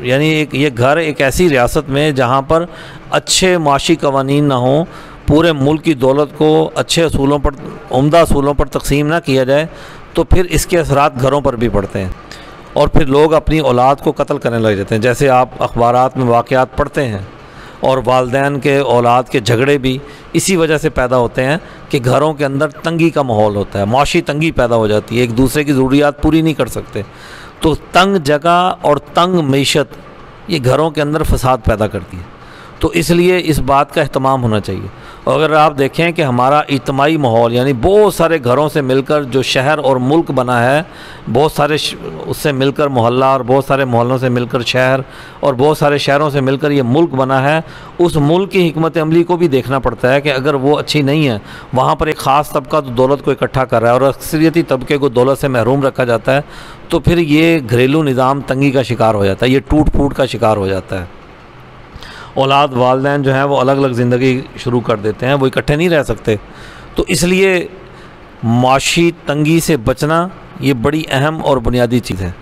यानी ये घर एक ऐसी रियासत में जहाँ पर अच्छे माशी कवानीन ना हों, पूरे मुल्क की दौलत को अच्छे असूलों पर, उम्दा असूलों पर तकसीम ना किया जाए, तो फिर इसके असरात घरों पर भी पड़ते हैं और फिर लोग अपनी औलाद को कत्ल करने लग जाते हैं। जैसे आप अखबारात में वाक़यात पढ़ते हैं, और वालिदैन के औलाद के झगड़े भी इसी वजह से पैदा होते हैं कि घरों के अंदर तंगी का माहौल होता है, माशी तंगी पैदा हो जाती है, एक दूसरे की ज़रूरियात पूरी नहीं कर सकते। तो तंग जगह और तंग मईशत ये घरों के अंदर फसाद पैदा करती है। तो इसलिए इस बात का एहतमाम होना चाहिए। और अगर आप देखें कि हमारा इज्तिमाई माहौल, यानी बहुत सारे घरों से मिलकर जो शहर और मुल्क बना है, बहुत सारे उससे मिलकर मोहल्ला, और बहुत सारे मोहल्लों से मिलकर शहर, और बहुत सारे शहरों से मिलकर ये मुल्क बना है, उस मुल्क की हिकमत अमली को भी देखना पड़ता है कि अगर वो अच्छी नहीं है, वहाँ पर एक ख़ास तबका तो दौलत को इकट्ठा कर रहा है और अक्सरियती तबके को दौलत से महरूम रखा जाता है, तो फिर ये घरेलू निज़ाम तंगी का शिकार हो जाता है, ये टूट फूट का शिकार हो जाता है। औलाद वालिदैन जो हैं वो अलग अलग ज़िंदगी शुरू कर देते हैं, वो इकट्ठे नहीं रह सकते। तो इसलिए माशी तंगी से बचना ये बड़ी अहम और बुनियादी चीज़ है।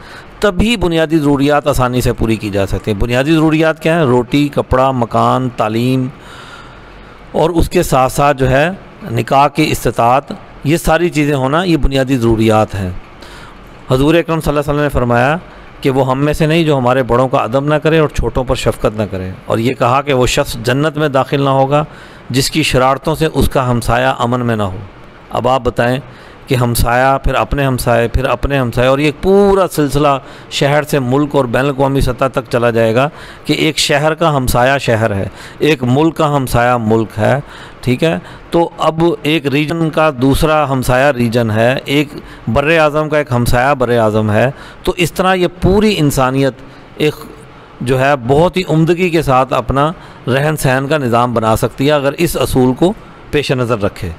तभी बुनियादी ज़रूरियात आसानी से पूरी की जा सकती हैं। बुनियादी ज़रूरियात क्या है? रोटी, कपड़ा, मकान, तालीम, और उसके साथ साथ जो है निकाह की इस्तिताअत, ये सारी चीज़ें होना ये बुनियादी ज़रूरियात हैं। हज़ूर अकरम सल्लल्लाहु अलैहि वसल्लम ने फरमाया कि वो हम में से नहीं जो हमारे बड़ों का अदब ना करे और छोटों पर शफ़क़त ना करे, और ये कहा कि वो शख्स जन्नत में दाखिल ना होगा जिसकी शरारतों से उसका हमसाया अमन में ना हो। अब आप बताएं कि हमसाया, फिर अपने हमसाए, फिर अपने हमसाए, और ये पूरा सिलसिला शहर से मुल्क और बैन अवी सतह तक चला जाएगा कि एक शहर का हमसाया शहर है, एक मुल्क का हमसाया मुल्क है, ठीक है। तो अब एक रीजन का दूसरा हमसाया रीजन है, एक बर्रे आज़म का एक हमसाया बर्रे आज़म है। तो इस तरह ये पूरी इंसानियत एक जो है बहुत ही उम्दगी के साथ अपना रहन सहन का निज़ाम बना सकती है अगर इस असूल को पेश नज़र रखे।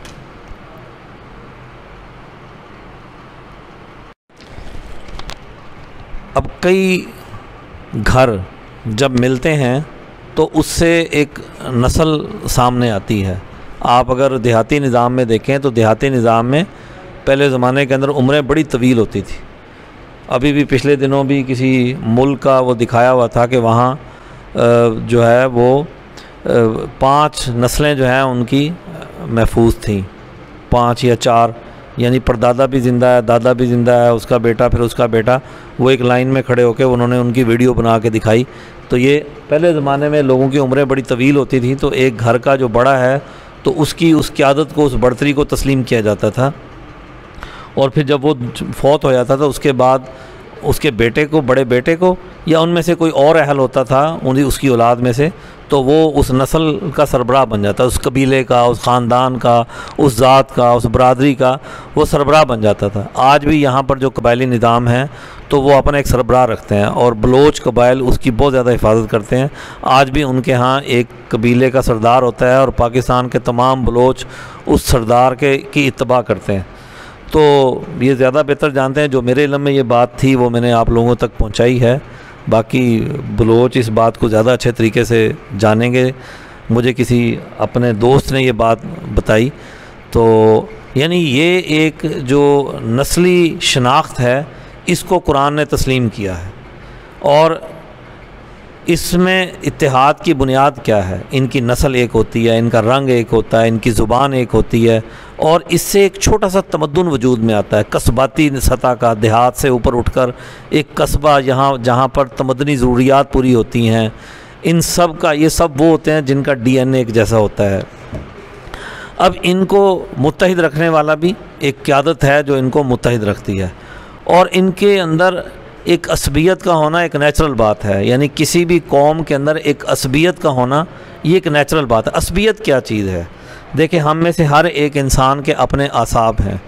अब कई घर जब मिलते हैं तो उससे एक नस्ल सामने आती है। आप अगर देहाती निज़ाम में देखें तो देहाती निज़ाम में पहले ज़माने के अंदर उम्रें बड़ी तवील होती थी। अभी भी पिछले दिनों भी किसी मुल्क का वो दिखाया हुआ था कि वहाँ जो है वो 5 नस्लें जो हैं उनकी महफूज थी, 5 या 4, यानी परदादा भी ज़िंदा है, दादा भी ज़िंदा है, उसका बेटा, फिर उसका बेटा, वो एक लाइन में खड़े होकर उन्होंने उनकी वीडियो बना के दिखाई। तो ये पहले ज़माने में लोगों की उम्रें बड़ी तवील होती थी, तो एक घर का जो बड़ा है तो उसकी उस क़यादत को, उस बढ़तरी को तस्लीम किया जाता था, और फिर जब वो फौत हो जाता था उसके बाद उसके बेटे को, बड़े बेटे को, या उनमें से कोई और अहल होता था उसकी औलाद में से, तो वो उस नस्ल का सरबराह बन जाता, उस कबीले का, उस ख़ानदान का, उस ज़ात का, उस बरादरी का वो सरबराह बन जाता था। आज भी यहाँ पर जो कबायली निज़ाम है तो वो अपना एक सरबराह रखते हैं और बलोच कबाइल उसकी बहुत ज़्यादा हिफाजत करते हैं। आज भी उनके यहाँ एक कबीले का सरदार होता है और पाकिस्तान के तमाम बलोच उस सरदार की इत्तबा करते हैं। तो ये ज़्यादा बेहतर जानते हैं। जो मेरे इल्म में ये बात थी वो मैंने आप लोगों तक पहुँचाई है। बाकी बलोच इस बात को ज़्यादा अच्छे तरीके से जानेंगे। मुझे किसी अपने दोस्त ने ये बात बताई। तो यानी ये एक जो नस्ली शनाख्त है इसको कुरान ने तस्लीम किया है और इसमें इत्तेहाद की बुनियाद क्या है? इनकी नस्ल एक होती है, इनका रंग एक होता है, इनकी ज़ुबान एक होती है और इससे एक छोटा सा तमद्दुन वजूद में आता है, कस्बाती सतह का, देहात से ऊपर उठकर एक कस्बा जहाँ पर तमद्दनी ज़रूरियात पूरी होती हैं। इन सब का ये सब वो होते हैं जिनका DNA एक जैसा होता है। अब इनको मुत्तहिद रखने वाला भी एक क़यादत है जो इनको मुत्तहिद रखती है और इनके अंदर एक असबियत का होना एक नेचुरल बात है। यानी किसी भी कौम के अंदर एक असबियत का होना ये एक नेचुरल बात है। असबियत क्या चीज़ है? देखिए, हम में से हर एक इंसान के अपने आसाब हैं।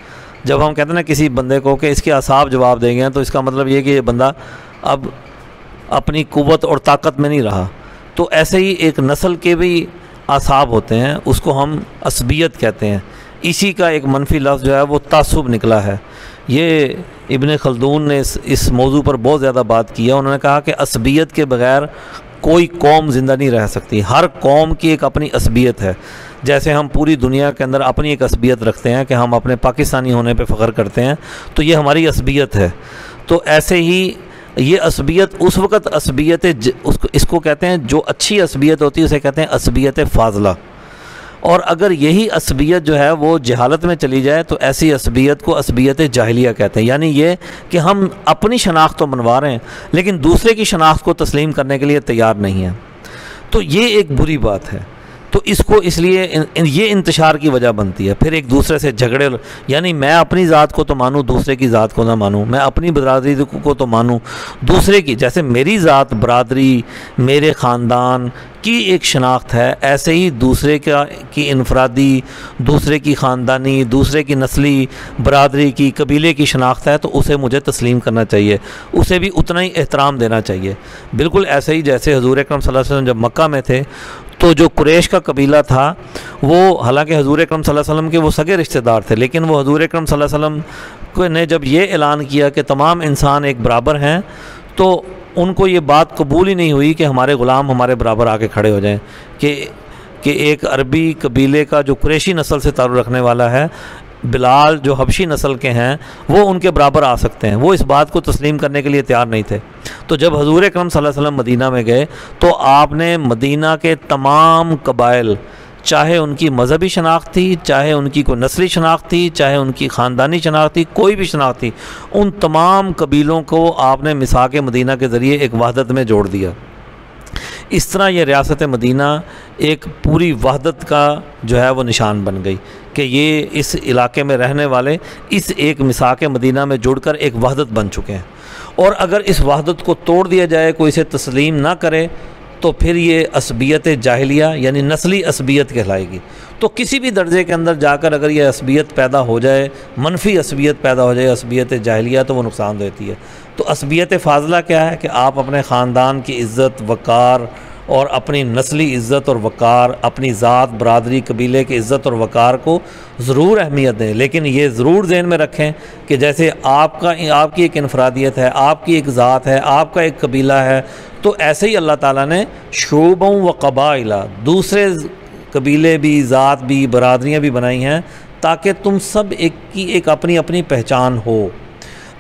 जब हम कहते हैं ना किसी बंदे को कि इसके आसाब जवाब देंगे तो इसका मतलब ये कि ये बंदा अब अपनी कुव्वत और ताकत में नहीं रहा। तो ऐसे ही एक नस्ल के भी आसाब होते हैं, उसको हम असबियत कहते हैं। इसी का एक मनफी लफ्ज़ जो है वो तासुब निकला है। ये इब्न खल्दून ने इस मौजू पर बहुत ज़्यादा बात की है। उन्होंने कहा कि असबियत के बग़ैर कोई कौम ज़िंदा नहीं रह सकती। हर कौम की एक अपनी असबियत है। जैसे हम पूरी दुनिया के अंदर अपनी एक असबियत रखते हैं कि हम अपने पाकिस्तानी होने पे फ़ख्र करते हैं, तो ये हमारी असबियत है। तो ऐसे ही ये असबियत उस वक़्त असबियत इसको कहते हैं, जो अच्छी असबियत होती है उसे कहते हैं असबियत फ़ाज़ला। और अगर यही असबियत जो है वो जहालत में चली जाए तो ऐसी असबियत को असबियत जाहिलिया कहते हैं। यानी ये कि हम अपनी शनाख्त तो मनवा रहे हैं लेकिन दूसरे की शनाख्त को तस्लीम करने के लिए तैयार नहीं हैं। तो ये एक बुरी बात है। तो इसको इसलिए ये इंतशार की वजह बनती है। फिर एक दूसरे से झगड़े, यानी मैं अपनी ज़ात को तो मानूँ, दूसरे की ज़ात को ना मानूँ, मैं अपनी बरादरी को तो मानूँ, दूसरे की, जैसे मेरी ज़ात, बरादरी, मेरे ख़ानदान की एक शनाख्त है, ऐसे ही दूसरे की इनफरादी, दूसरे की ख़ानदानी, दूसरे की नस्ली, बरादरी की, कबीले की शनाख्त है तो उसे मुझे तस्लीम करना चाहिए, उसे भी उतना ही एहतराम देना चाहिए। बिल्कुल ऐसे ही जैसे हुज़ूर अकरम सल्लल्लाहु अलैहि वसल्लम जब मक्का में थे तो जो कुरैश का कबीला था वो, हालांकि हुज़ूर अकरम सल्लल्लाहु अलैहि वसल्लम के वो सगे रिश्तेदार थे, लेकिन वो हुज़ूर अकरम सल्लल्लाहु अलैहि वसल्लम ने जब ये ऐलान किया कि तमाम इंसान एक बराबर हैं तो उनको ये बात कबूल ही नहीं हुई कि हमारे ग़ुलाम हमारे बराबर आके खड़े हो जाएं कि एक अरबी कबीले का जो कुरैशी नस्ल से ताल्लुक़ रखने वाला है, बिलाल जो हबशी नस्ल के हैं, वो उनके बराबर आ सकते हैं। वो इस बात को तस्लीम करने के लिए तैयार नहीं थे। तो जब हुज़ूर अकरम सल्लल्लाहु अलैहि वसल्लम मदीना में गए तो आपने मदीना के तमाम कबाइल, चाहे उनकी मज़हबी शनाख्त थी, चाहे उनकी कोई नस्ली शनाख्त थी, चाहे उनकी ख़ानदानी शनाख्त थी, कोई भी शनाख्त थी, उन तमाम कबीलों को आपने मिसाक मदीना के ज़रिए एक वहदत में जोड़ दिया। इस तरह ये रियासत मदीना एक पूरी वहदत का जो है वो निशान बन गई कि ये इस इलाके में रहने वाले इस एक मिसाक मदीना में जुड़कर एक वहदत बन चुके हैं। और अगर इस वहदत को तोड़ दिया जाए, कोई इसे तस्लीम ना करे, तो फिर ये असबियत जाहिलिया यानी नस्ली असबियत कहलाएगी। तो किसी भी दर्जे के अंदर जाकर अगर ये असबियत पैदा हो जाए, मनफी असबियत पैदा हो जाए, असबियत जाहिलिया, तो वो नुकसान देती है। तो असबियत फ़ाज़ला क्या है कि आप अपने ख़ानदान की इज़्ज़त, वक़ार और अपनी नस्ली इज़्ज़त और वक़ार, अपनी ज़ात, बरादरी, कबीले की इज़्ज़त और वक़ार को ज़रूर अहमियत दें, लेकिन ये ज़रूर ज़हन में रखें कि जैसे आपकी एक इनफरादियत है, आपकी एक ज़ात है, आपका एक कबीला है, तो ऐसे ही अल्लाह ताला ने शुबों व क़बाइला, दूसरे कबीले भी, ज़ात भी, बरादरियाँ भी बनाई हैं ताकि तुम सब एक की एक अपनी अपनी पहचान हो।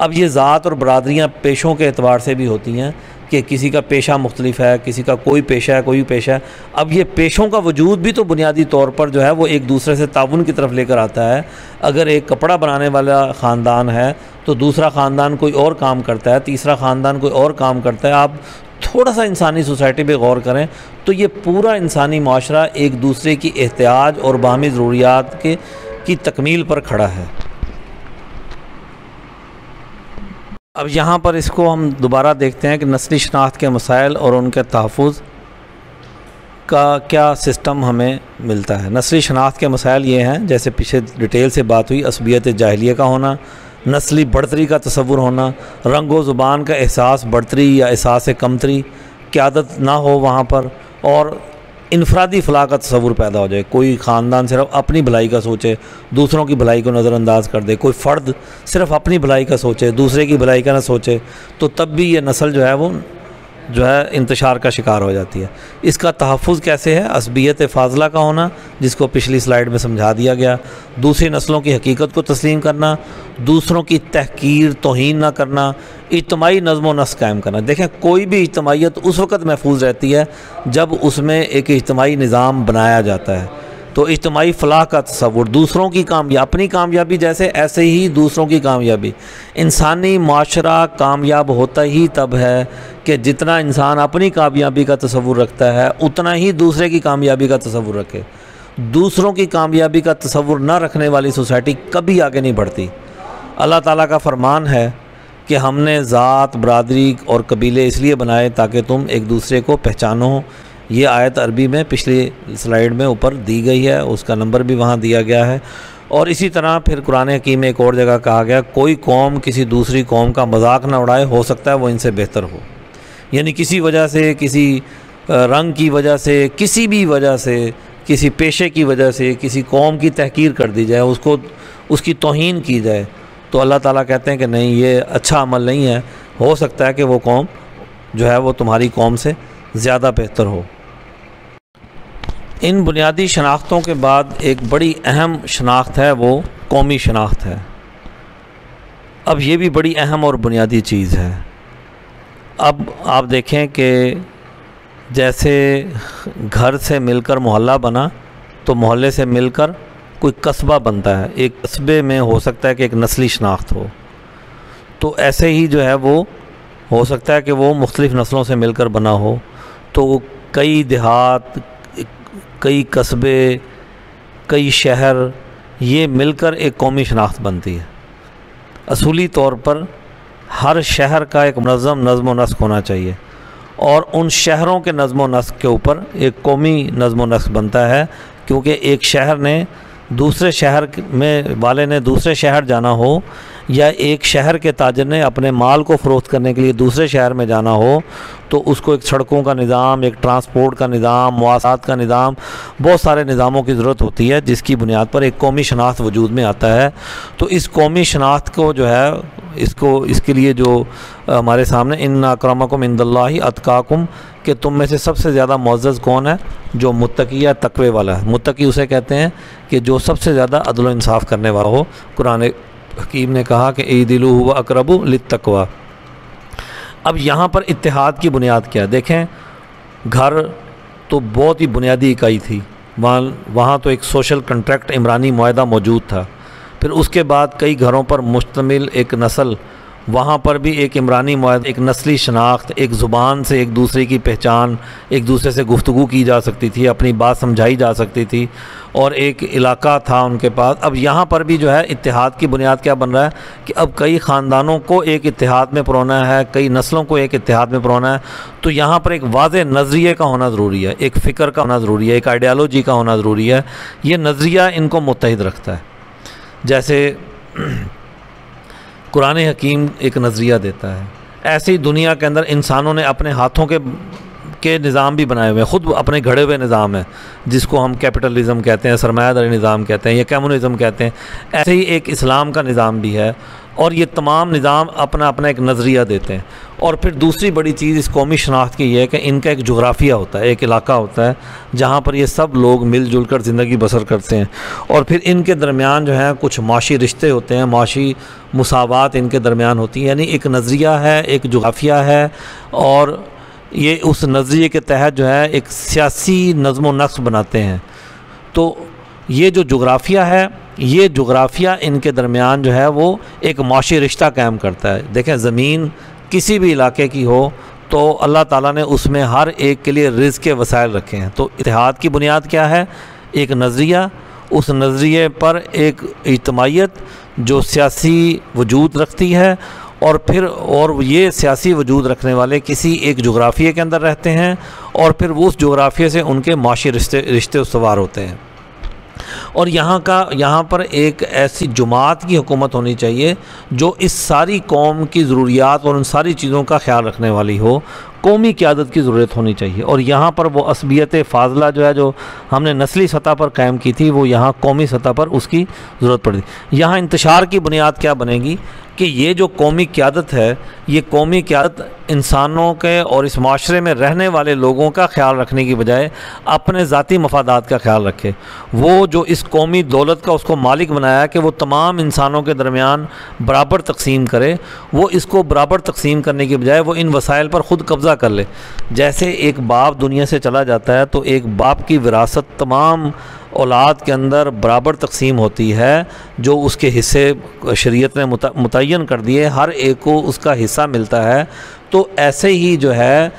अब ये ज़ात और बरादरियाँ पेशों के एतबार से भी होती हैं कि किसी का पेशा मुख्तलिफ है, किसी का कोई पेशा है, कोई पेशा है। अब ये पेशों का वजूद भी तो बुनियादी तौर पर जो है वो एक दूसरे से ताउन की तरफ लेकर आता है। अगर एक कपड़ा बनाने वाला ख़ानदान है तो दूसरा ख़ानदान कोई और काम करता है, तीसरा ख़ानदान कोई और काम करता है। आप थोड़ा सा इंसानी सोसाइटी पे गौर करें तो ये पूरा इंसानी माशरा एक दूसरे की एहतियाज और बाहमी ज़रूरियात की तकमील पर खड़ा है। अब यहाँ पर इसको हम दोबारा देखते हैं कि नस्ली शनाख्त के मसाइल और उनके तहफ़्फ़ुज़ का क्या सिस्टम हमें मिलता है। नस्ली शनाख्त के मसाइल ये हैं, जैसे पीछे डिटेल से बात हुई, असबियत जाहिलिया का होना, नस्ली बढ़तरी का तसव्वुर होना, रंगो ज़ुबान का एहसास बढ़तरी या एहसास कमतरी, क़यादत ना हो वहाँ पर, और इनफरादी फ़लाह का तसव्वुर पैदा हो जाए। कोई ख़ानदान सिर्फ अपनी भलाई का सोचे, दूसरों की भलाई को नज़रअंदाज कर दे, कोई फ़र्द सिर्फ अपनी भलाई का सोचे, दूसरे की भलाई का ना सोचे, तो तब भी ये नस्ल जो है वो इंतशार का शिकार हो जाती है। इसका तहफ़्फ़ुज़ कैसे है? असबियत फ़ाज़ला का होना, जिसको पिछली स्लाइड में समझा दिया गया, दूसरी नस्लों की हकीकत को तस्लीम करना, दूसरों की तहकीर तौहीन ना करना, इज्तिमाई नज़्म व नस्क़ कायम करना। देखें, कोई भी इज्तिमाइयत उस वक़्त महफूज रहती है जब उसमें एक इज्तिमाई निज़ाम बनाया जाता है। तो इज्तिमाई फ़लाह का तसव्वुर, दूसरों की अपनी कामयाबी जैसे ऐसे ही दूसरों की कामयाबी। इंसानी माशरा कामयाब होता ही तब है कि जितना इंसान अपनी कामयाबी का तसव्वुर रखता है उतना ही दूसरे की कामयाबी का तसव्वुर रखे। दूसरों की कामयाबी का तसव्वुर न रखने वाली सोसाइटी कभी आगे नहीं बढ़ती। अल्लाह ताला का फरमान है कि हमने ज़ात, बरादरी और कबीले इसलिए बनाए ताकि तुम एक दूसरे को पहचानो। ये आयत अरबी में पिछली स्लाइड में ऊपर दी गई है, उसका नंबर भी वहाँ दिया गया है। और इसी तरह फिर कुरान हकीम में एक और जगह कहा गया, कोई कौम किसी दूसरी कौम का मजाक ना उड़ाए, हो सकता है वो इनसे बेहतर हो। यानी किसी वजह से, किसी रंग की वजह से, किसी भी वजह से, किसी पेशे की वजह से किसी कौम की तहकीर कर दी जाए, उसको उसकी तौहीन की जाए, तो अल्लाह ताला कहते हैं कि नहीं, ये अच्छा अमल नहीं है। हो सकता है कि वो कौम जो है वो तुम्हारी कौम से ज़्यादा बेहतर हो। इन बुनियादी शनाख्तों के बाद एक बड़ी अहम शनाख्त है, वो कौमी शनाख्त है। अब ये भी बड़ी अहम और बुनियादी चीज़ है। अब आप देखें कि जैसे घर से मिलकर मोहल्ला बना, तो मोहल्ले से मिलकर कोई कस्बा बनता है। एक कस्बे में हो सकता है कि एक नस्ली शनाख्त हो, तो ऐसे ही जो है वो हो सकता है कि वो मुख्तलिफ़ नस्लों से मिलकर बना हो। तो कई देहात, कई कस्बे, कई शहर, ये मिलकर एक कौमी शनाख्त बनती है। असूली तौर पर हर शहर का एक मुनज़्ज़म नज़्म व नस्क़ होना चाहिए, और उन शहरों के नज़्म व नस्क़ के ऊपर एक कौमी नज़्म व नस्क़ बनता है। क्योंकि एक शहर ने दूसरे शहर में वाले ने दूसरे शहर जाना हो, या एक शहर के ताजर ने अपने माल को फ़रोख्त करने के लिए दूसरे शहर में जाना हो, तो उसको एक सड़कों का निज़ाम, एक ट्रांसपोर्ट का निज़ाम, मुआसात का निज़ाम, बहुत सारे निज़ामों की ज़रूरत होती है, जिसकी बुनियाद पर एक कौमी शनाख्त वजूद में आता है। तो इस कौमी शनाख्त को जो है इसके लिए जो हमारे सामने इन्ना अक्रमकुम इंदल्लाहि अतकाकुम, कि तुम में से सबसे ज़्यादा मुअज़्ज़ज़ कौन है? जो मुत्तकी या तक़वे वाला है। मुत्तकी उसे कहते हैं कि जो सबसे ज़्यादा अदल व इंसाफ़ करने वाला हो। कुरान हकीम ने कहा कि ईदिलू हुवा अक़रबु लित्तक़वा। अब यहाँ पर इत्तिहाद की बुनियाद क्या है? देखें, घर तो बहुत ही बुनियादी इकाई थी, वहाँ तो एक सोशल कंट्रैक्ट, इमरानी मुआहदा मौजूद था। फिर उसके बाद कई घरों पर मुश्तमिल एक नस्ल, वहाँ पर भी एक इमरानी मुआहदा, एक नस्ली शनाख्त, एक ज़ुबान से एक दूसरे की पहचान, एक दूसरे से गुफ्तगू की जा सकती थी, अपनी बात समझाई जा सकती थी, और एक इलाका था उनके पास। अब यहाँ पर भी जो है इत्तिहाद की बुनियाद क्या बन रहा है कि अब कई ख़ानदानों को एक इत्तिहाद में परोना है, कई नस्लों को एक इत्तिहाद में परोना है। तो यहाँ पर एक वाज़ेह नज़रिए का होना ज़रूरी है, एक फ़िक्र का होना ज़रूरी है, एक आइडियालॉजी का होना ज़रूरी है। ये नज़रिया इनको मुत्तहिद रखता है। जैसे कुरान हकीम एक नज़रिया देता है, ऐसे ही दुनिया के अंदर इंसानों ने अपने हाथों के निज़ाम भी बनाए हुए हैं, ख़ुद अपने घड़े हुए निज़ाम है, जिसको हम कैपिटलिज़म कहते हैं, सरमायादारी निज़ाम कहते हैं, या कम्युनिज़म कहते हैं। ऐसे ही एक इस्लाम का निज़ाम भी है, और ये तमाम निज़ाम अपना अपना एक नज़रिया देते हैं। और फिर दूसरी बड़ी चीज़ इस कौमी शनाख्त की ये है कि इनका एक जोग्राफिया होता है, एक इलाका होता है जहाँ पर ये सब लोग मिलजुल कर ज़िंदगी बसर करते हैं। और फिर इनके दरमियान जो है कुछ माशी रिश्ते होते हैं, माशी मुसावात इनके दरमियान होती है। यानी एक नज़रिया है, एक जोग्राफिया है, और ये उस नज़रिए के तहत जो है एक सियासी नज़्म व नस्क़ बनाते हैं। तो ये जो जोग्राफिया है, ये जोग्राफिया इनके दरमियान जो है वो एक माशी रिश्ता कायम करता है। देखें, ज़मीन किसी भी इलाके की हो तो अल्लाह ताला ने उसमें हर एक के लिए रिज़्क़ के वसाइल रखे हैं। तो इत्तिहाद की बुनियाद क्या है? एक नज़रिया, उस नज़रिए पर एक इज्तिमाइयत जो सियासी वजूद रखती है, और ये सियासी वजूद रखने वाले किसी एक जोग्राफिया के अंदर रहते हैं और फिर वो उस जोग्राफिया से उनके माशी रिश्ते उसवार होते हैं। और यहाँ पर एक ऐसी जुमात की हुकूमत होनी चाहिए जो इस सारी कौम की ज़रूरियात और उन सारी चीज़ों का ख्याल रखने वाली हो। कौमी क़यादत की ज़रूरत होनी चाहिए। और यहाँ पर वो असबियत फ़ाज़ला जो है, जो हमने नस्ली सतह पर कायम की थी, वो यहाँ कौमी सतह पर उसकी ज़रूरत पड़ी। यहाँ इंतशार की बुनियाद क्या बनेगी कि ये जो कौमी क़यादत है, ये कौमी क़यादत इंसानों के और इस माशरे में रहने वाले लोगों का ख्याल रखने की बजाय अपने ज़ाती मफादात का ख्याल रखे। वो जो इस कौमी दौलत का उसको मालिक बनाया कि वो तमाम इंसानों के दरमियान बराबर तकसीम करे, वो इसको बराबर तकसीम करने की बजाय वो इन वसाइल पर ख़ुद कब्ज़ा कर ले। जैसे एक बाप दुनिया से चला जाता है तो एक बाप की विरासत तमाम औलाद के अंदर बराबर तकसीम होती है, जो उसके हिस्से शरीयत ने मुतय्यन कर दिए, हर एक को उसका हिस्सा मिलता है। तो ऐसे ही जो है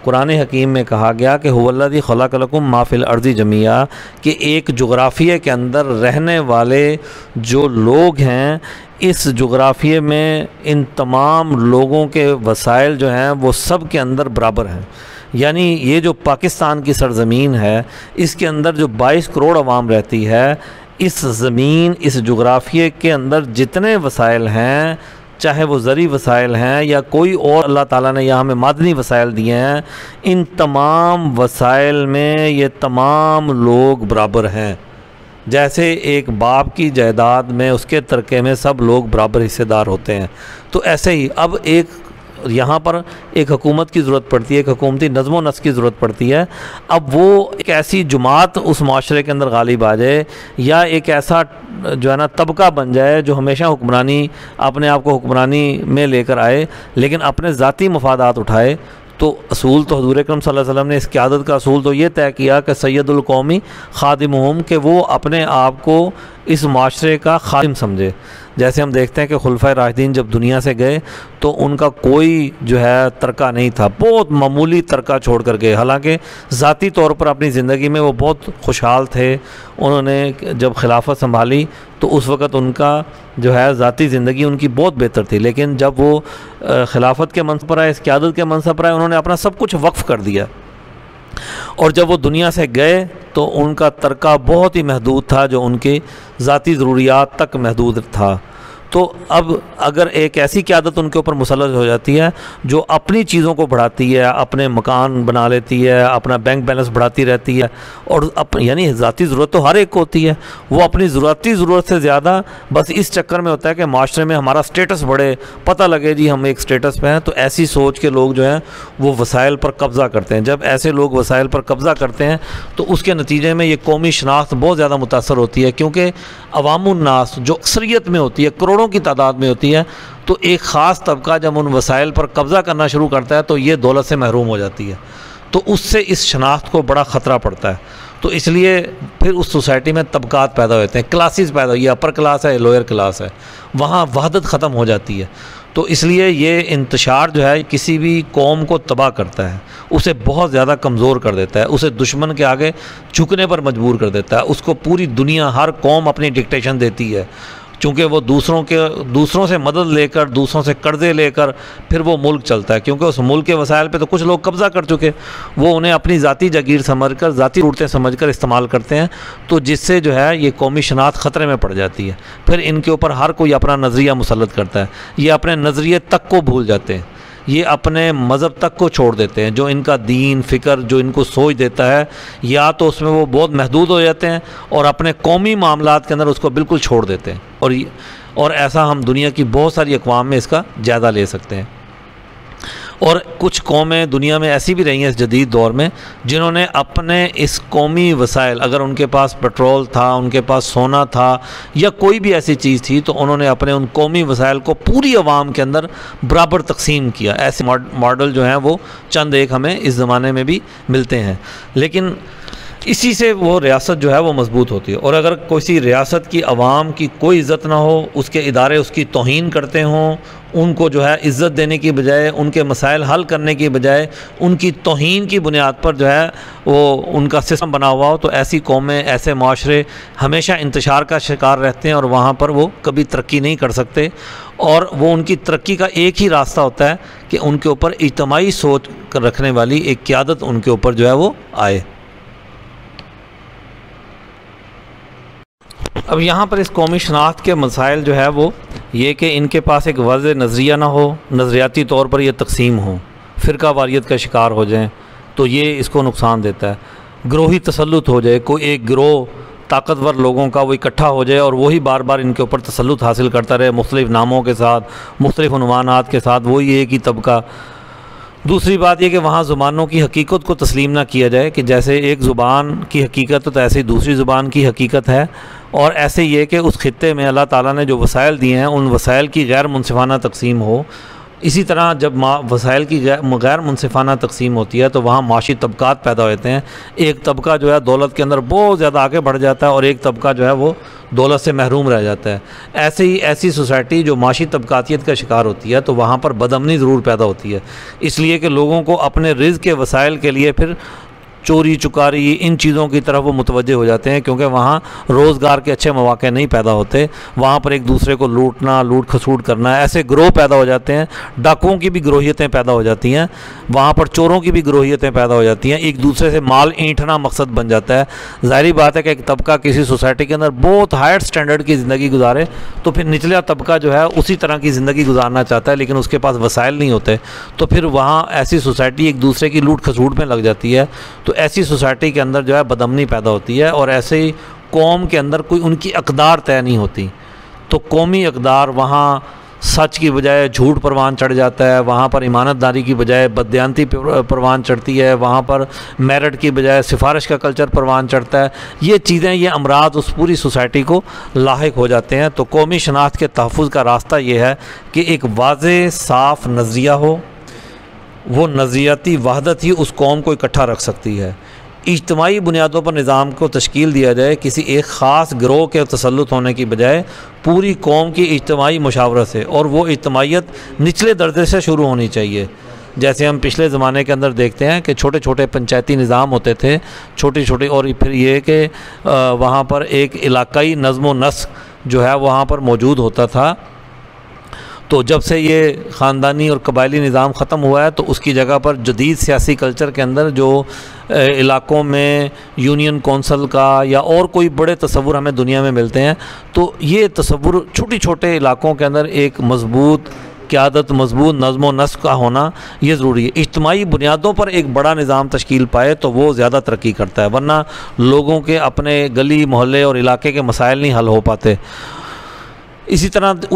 कुरान हकीम में कहा गया कि हुवल्लज़ी खलक़लकुम मा फ़िल अर्ज़ि जमीआ, कि एक जोग्राफ़िया के अंदर रहने वाले जो लोग हैं, इस जोग्राफ़िया में इन तमाम लोगों के वसाइल जो हैं वो सब के अंदर बराबर हैं। यानी ये जो पाकिस्तान की सरज़मीन है, इसके अंदर जो 22 करोड़ आवाम रहती है, इस ज़मीन, इस जोग्राफ़िया के अंदर जितने वसाइल हैं, चाहे वो ज़री वसाइल हैं या कोई और अल्लाह ताला ने यहाँ हमें मादनी वसाइल दिए हैं, इन तमाम वसाइल में ये तमाम लोग बराबर हैं। जैसे एक बाप की जायदाद में, उसके तरके में सब लोग बराबर हिस्सेदार होते हैं, तो ऐसे ही अब एक यहाँ पर एक हुकूमत की ज़रूरत पड़ती है, एक हुकूमती नज़्म व नस्क़ की ज़रूरत पड़ती है। अब वो एक ऐसी जुमात उस माशरे के अंदर गालिब आ जाए, या एक ऐसा जो है ना तबका बन जाए जो हमेशा हुक्मरानी, अपने आप को हुक्मरानी में लेकर आए लेकिन अपने ज़ाती मफादात उठाए। तो असूल तो हज़ूर अकरम सल्लल्लाहु अलैहि वसल्लम ने इस क़यादत का असूल तो ये तय किया कि सैयदुल कौमी खादिमुहुम, कि वो अपने आप को इस माशरे का खादिम समझे। जैसे हम देखते हैं कि खुलफाए राशिदीन जब दुनिया से गए तो उनका कोई जो है तरका नहीं था, बहुत मामूली तरका छोड़ कर गए। हालांकि ज़ाती तौर पर अपनी ज़िंदगी में वो बहुत खुशहाल थे। उन्होंने जब खिलाफत संभाली तो उस वक़्त उनका जो है ज़ाती ज़िंदगी उनकी बहुत बेहतर थी, लेकिन जब वो खिलाफत के मनसब पर आए, इस क़यादत के मनसब पर आए, उन्होंने अपना सब कुछ वक्फ़ कर दिया। और जब वो दुनिया से गए तो उनका तरका बहुत ही महदूद था, जो उनके ज़ाती ज़रूरियात तक महदूद था। तो अब अगर एक ऐसी क़यादत उनके ऊपर मुसल्लत हो जाती है जो अपनी चीज़ों को बढ़ाती है, अपने मकान बना लेती है, अपना बैंक बैलेंस बढ़ाती रहती है, और यानी ज़ाती ज़रूरत तो हर एक को होती है, वो अपनी ज़रूरती ज़रूरत से ज़्यादा बस इस चक्कर में होता है कि माशरे में हमारा स्टेटस बढ़े, पता लगे जी हम एक स्टेटस पे हैं। तो ऐसी सोच के लोग जो हैं वो वसाइल पर कब्ज़ा करते हैं। जब ऐसे लोग वसाइल पर कब्ज़ा करते हैं तो उसके नतीजे में ये कौमी शनाख्त बहुत ज़्यादा मुतासर होती है, क्योंकि अवामुन्नास जो अक्सरियत में होती है, करोड़ों की तादाद में होती है, तो एक ख़ास तबका जब उन वसाइल पर कब्ज़ा करना शुरू करता है तो ये दौलत से महरूम हो जाती है। तो उससे इस शनाख्त को बड़ा ख़तरा पड़ता है। तो इसलिए फिर उस सोसाइटी में तबकात पैदा होते हैं, क्लासेस पैदा, ये अपर क्लास है, लोअर क्लास है, वहाँ वहदत ख़त्म हो जाती है। तो इसलिए ये इंतशार जो है किसी भी कौम को तबाह करता है, उसे बहुत ज़्यादा कमज़ोर कर देता है, उसे दुश्मन के आगे झुकने पर मजबूर कर देता है। उसको पूरी दुनिया, हर कौम अपनी डिक्टेशन देती है, क्योंकि वो दूसरों से मदद लेकर, दूसरों से कर्ज़े लेकर फिर वो मुल्क चलता है, क्योंकि उस मुल्क के वसाइल पे तो कुछ लोग कब्ज़ा कर चुके, वो उन्हें अपनी ज़ाती जागीर समझकर, ज़ाती ज़रूरतें समझकर इस्तेमाल करते हैं। तो जिससे जो है ये कौमी शनाख्त ख़तरे में पड़ जाती है। फिर इनके ऊपर हर कोई अपना नज़रिया मुसल्लत करता है, ये अपने नज़रिए तक को भूल जाते हैं, ये अपने मज़हब तक को छोड़ देते हैं। जो इनका दीन फ़िक्र, जो इनको सोच देता है, या तो उसमें वो बहुत महदूद हो जाते हैं और अपने कौमी मामलात के अंदर उसको बिल्कुल छोड़ देते हैं। और ऐसा हम दुनिया की बहुत सारी अक़वाम में इसका ज़्यादा ले सकते हैं। और कुछ कौमें दुनिया में ऐसी भी रही हैं इस जदीद दौर में, जिन्होंने अपने इस कौमी वसाइल, अगर उनके पास पेट्रोल था, उनके पास सोना था या कोई भी ऐसी चीज़ थी, तो उन्होंने अपने उन कौमी वसाइल को पूरी आवाम के अंदर बराबर तकसीम किया। ऐसे मॉडल जो हैं वो चंद एक हमें इस ज़माने में भी मिलते हैं, लेकिन इसी से वो रियासत जो है वो मजबूत होती है। और अगर किसी रियासत की आवाम की कोई इज़्ज़त ना हो, उसके इदारे उसकी तौहीन करते हों, उनको जो है इज़्ज़त देने की बजाय, उनके मसाइल हल करने की बजाय उनकी तौहीन की बुनियाद पर जो है वो उनका सिस्टम बना हुआ हो, तो ऐसी कौमें, ऐसे माशरे हमेशा इंतशार का शिकार रहते हैं और वहाँ पर वो कभी तरक्की नहीं कर सकते। और वो उनकी तरक्की का एक ही रास्ता होता है कि उनके ऊपर इज्तिमाई सोच रखने वाली एक क़यादत उनके ऊपर जो है वो आए। अब यहाँ पर इस कौमी शनाख्त के मसाइल जो है वो ये कि इनके पास एक वाज़ेह नज़रिया ना हो, नज़रियाती तौर पर ये तकसीम हो, फ़िरका वारियत का शिकार हो जाएं, तो ये इसको नुकसान देता है। गिरोही तसल्लुत हो जाए, कोई एक गिरोह ताकतवर लोगों का वो इकट्ठा हो जाए और वही बार बार इनके ऊपर तसल्लुत हासिल करता रहे, मुख्तलिफ़ नामों के साथ, मुख्तलिफ़ उन्वानात के साथ, वही एक ही तबका। दूसरी बात यह कि वहाँ ज़ुबानों की हकीकत को तस्लीम ना किया जाए कि जैसे एक ज़ुबान की हकीकत तो ऐसे ही दूसरी ज़ुबान की हकीकत है, और ऐसे ये कि उस खित्ते में अल्लाह ताला ने जो वसाइल दिए हैं उन वसाइल की गैर मुनसिफाना तकसीम हो। इसी तरह जब वसाइल की गैर मुनसिफाना तकसीम होती है तो वहाँ माशी तबकात पैदा होते हैं। एक तबका जो है दौलत के अंदर बहुत ज़्यादा आगे बढ़ जाता है और एक तबका जो है वो दौलत से महरूम रह जाता है। ऐसे ही ऐसी सोसाइटी जो माशी तबकातियत का शिकार होती है तो वहाँ पर बदअमनी ज़रूर पैदा होती है, इसलिए कि लोगों को अपने रिज़्क़ के वसाइल के लिए फिर चोरी चुकारी इन चीज़ों की तरफ वो मुतवज्जे हो जाते हैं, क्योंकि वहाँ रोज़गार के अच्छे मौके नहीं पैदा होते। वहाँ पर एक दूसरे को लूटना, लूट खसूट करना, ऐसे गिरोह पैदा हो जाते हैं। डाकुओं की भी गिरोहियतें पैदा हो जाती हैं, वहाँ पर चोरों की भी गिरोहियतें पैदा हो जाती हैं। एक दूसरे से माल ऐंठना मकसद बन जाता है। ज़ाहिर बात है कि एक तबका किसी सोसाइटी के अंदर बहुत हायर स्टैंडर्ड की ज़िंदगी गुजारे तो फिर निचला तबका जो है उसी तरह की ज़िंदगी गुजारना चाहता है, लेकिन उसके पास वसाइल नहीं होते, तो फिर वहाँ ऐसी सोसाइटी एक दूसरे की लूट खसूट में लग जाती है। तो ऐसी सोसाइटी के अंदर जो है बदअमनी पैदा होती है और ऐसे ही कौम के अंदर कोई उनकी अक़दार तय नहीं होती। तो कौमी अक़दार वहाँ सच की बजाय झूठ परवान चढ़ जाता है, वहाँ पर इमानतदारी की बजाय बददियानती परवान चढ़ती है, वहाँ पर मेरिट की बजाय सिफारिश का कल्चर परवान चढ़ता है। ये चीज़ें, ये अमराज उस पूरी सोसाइटी को लाहिक हो जाते हैं। तो कौमी शनाख्त के तहफ़्फ़ुज़ का रास्ता ये है कि एक वाज़ेह साफ़ नज़रिया हो, वो नज़रियाती वहदत ही उस कौम को इकट्ठा रख सकती है। इज्तिमाई बुनियादों पर निज़ाम को तश्कील दिया जाए, किसी एक ख़ास गिरोह के तसल्लुत होने की बजाय पूरी कौम की इज्तिमाई मुशावरत से, और वो इज्तिमाइयत निचले दर्जे से शुरू होनी चाहिए। जैसे हम पिछले ज़माने के अंदर देखते हैं कि छोटे छोटे पंचायती निज़ाम होते थे, छोटी छोटी, और फिर ये कि वहाँ पर एक इलाकाई नज़्म व नस्क जो है वहाँ पर मौजूद होता था। तो जब से ये ख़ानदानी और कबायली निज़ाम ख़त्म हुआ है तो उसकी जगह पर जदीद सियासी कल्चर के अंदर जो इलाक़ों में यूनियन कौंसल का या और कोई बड़े तसव्वुर हमें दुनिया में मिलते हैं, तो ये तसव्वुर छोटे छोटे इलाक़ों के अंदर एक मज़बूत क़यादत, मज़बूत नज़्म व नस्क का होना ये ज़रूरी है। इज्तिमाई बुनियादों पर एक बड़ा निज़ाम तश्कील पाए तो वो ज़्यादा तरक्की करता है, वरना लोगों के अपने गली मोहल्ले और इलाके के मसाइल नहीं हल हो पाते। इसी तरह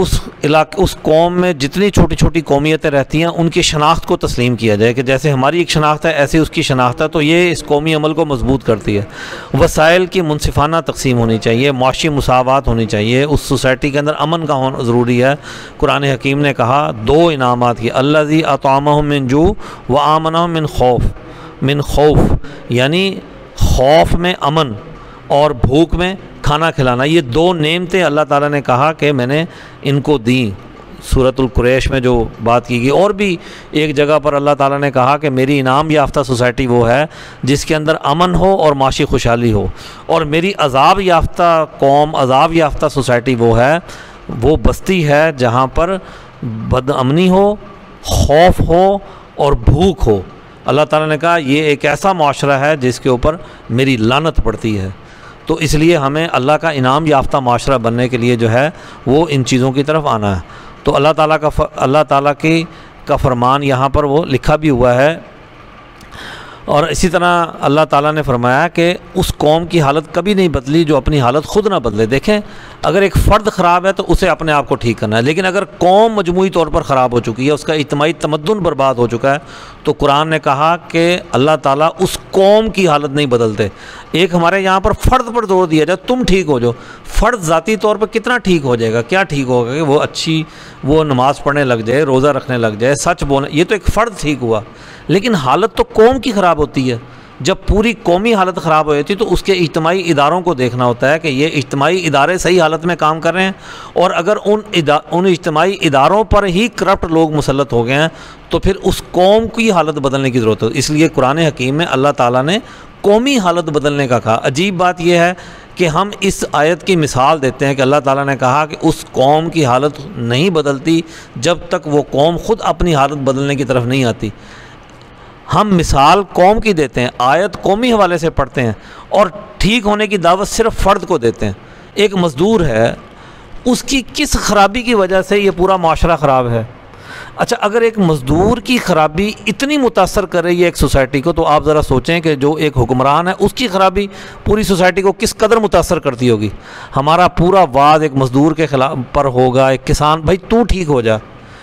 उस कौम में जितनी छोटी छोटी कौमियतें रहती हैं उनकी शनाख्त को तस्लीम किया जाए कि जैसे हमारी एक शनाख्त है ऐसे उसकी शनाख्त है, तो ये इस कौमी अमल को मजबूत करती है। वसाइल की मुनसिफाना तकसीम होनी चाहिए, माशी मुसावात होनी चाहिए, उस सोसाइटी के अंदर अमन का होना ज़रूरी है। कुरान हकीम ने कहा दो इनामात की, अल्लज़ी अतअमहुम मिन जू व आमनहुम मिन खौफ, यानी खौफ में अमन और भूख में खाना खिलाना, ये दो नेमतें अल्लाह ताला ने कहा कि मैंने इनको दी। सूरतुल कुरैश में जो बात की गई, और भी एक जगह पर अल्लाह ताला ने कहा कि मेरी इनाम याफ्ता सोसाइटी वो है जिसके अंदर अमन हो और माशी खुशहाली हो, और मेरी अज़ाब याफ्ता कौम, अज़ाब याफ्ता सोसाइटी वो है, वो बस्ती है जहाँ पर बदअमनी हो, खौफ हो और भूख हो। अल्लाह ताला ने कहा ये एक ऐसा माशरा है जिसके ऊपर मेरी लानत पड़ती है। तो इसलिए हमें अल्लाह का इनाम याफ्ता माशरा बनने के लिए जो है वो इन चीज़ों की तरफ आना है। तो अल्लाह ताला का फरमान यहाँ पर वो लिखा भी हुआ है। और इसी तरह अल्लाह ताला ने फरमाया कि उस कौम की हालत कभी नहीं बदली जो अपनी हालत ख़ुद ना बदले। देखें, अगर एक फ़र्द ख़राब है तो उसे अपने आप को ठीक करना है, लेकिन अगर कौम मजमूई तौर पर ख़राब हो चुकी है, उसका इज्तिमाई तमद्दुन बर्बाद हो चुका है, तो कुरान ने कहा कि अल्लाह ताला उस कौम की हालत नहीं बदलते। एक हमारे यहाँ पर फ़र्द पर जोर दिया जाए, तुम ठीक हो जाओ। फ़र्द ज़ाती तौर पर कितना ठीक हो जाएगा, क्या ठीक होगा कि वो अच्छी वो नमाज़ पढ़ने लग जाए, रोज़ा रखने लग जाए, सच बोलने, ये तो एक फ़र्द ठीक हुआ, लेकिन हालत तो कौम की ख़राब होती है। जब पूरी कौमी हालत ख़राब हो जाती है तो उसके इज्तिमाई इदारों को देखना होता है कि ये इज्तिमाई इदारे सही हालत में काम कर रहे हैं, और अगर उन इज्तिमाई इदारों पर ही करप्ट लोग मुसल्लत हो गए हैं तो फिर उस कौम की हालत बदलने की ज़रूरत है। इसलिए कुरान हकीम में अल्लाह ताला ने कौमी हालत बदलने का कहा। अजीब बात यह है कि हम इस आयत की मिसाल देते हैं कि अल्लाह ताला ने कहा कि उस कौम की हालत नहीं बदलती जब तक वो कौम ख़ुद अपनी हालत बदलने की तरफ नहीं आती। हम मिसाल कौम की देते हैं, आयत कौमी हवाले से पढ़ते हैं, और ठीक होने की दावत सिर्फ फ़र्द को देते हैं। एक मज़दूर है, उसकी किस खराबी की वजह से ये पूरा माशरा ख़राब है। अच्छा, अगर एक मज़दूर की खराबी इतनी मुतासर कर रही है एक सोसाइटी को, तो आप ज़रा सोचें कि जो एक हुक्मरान है उसकी खराबी पूरी सोसाइटी को किस कदर मुतासर करती होगी। हमारा पूरा वाद एक मज़दूर के खिलाफ पर होगा, एक किसान, भाई तू ठीक हो जा,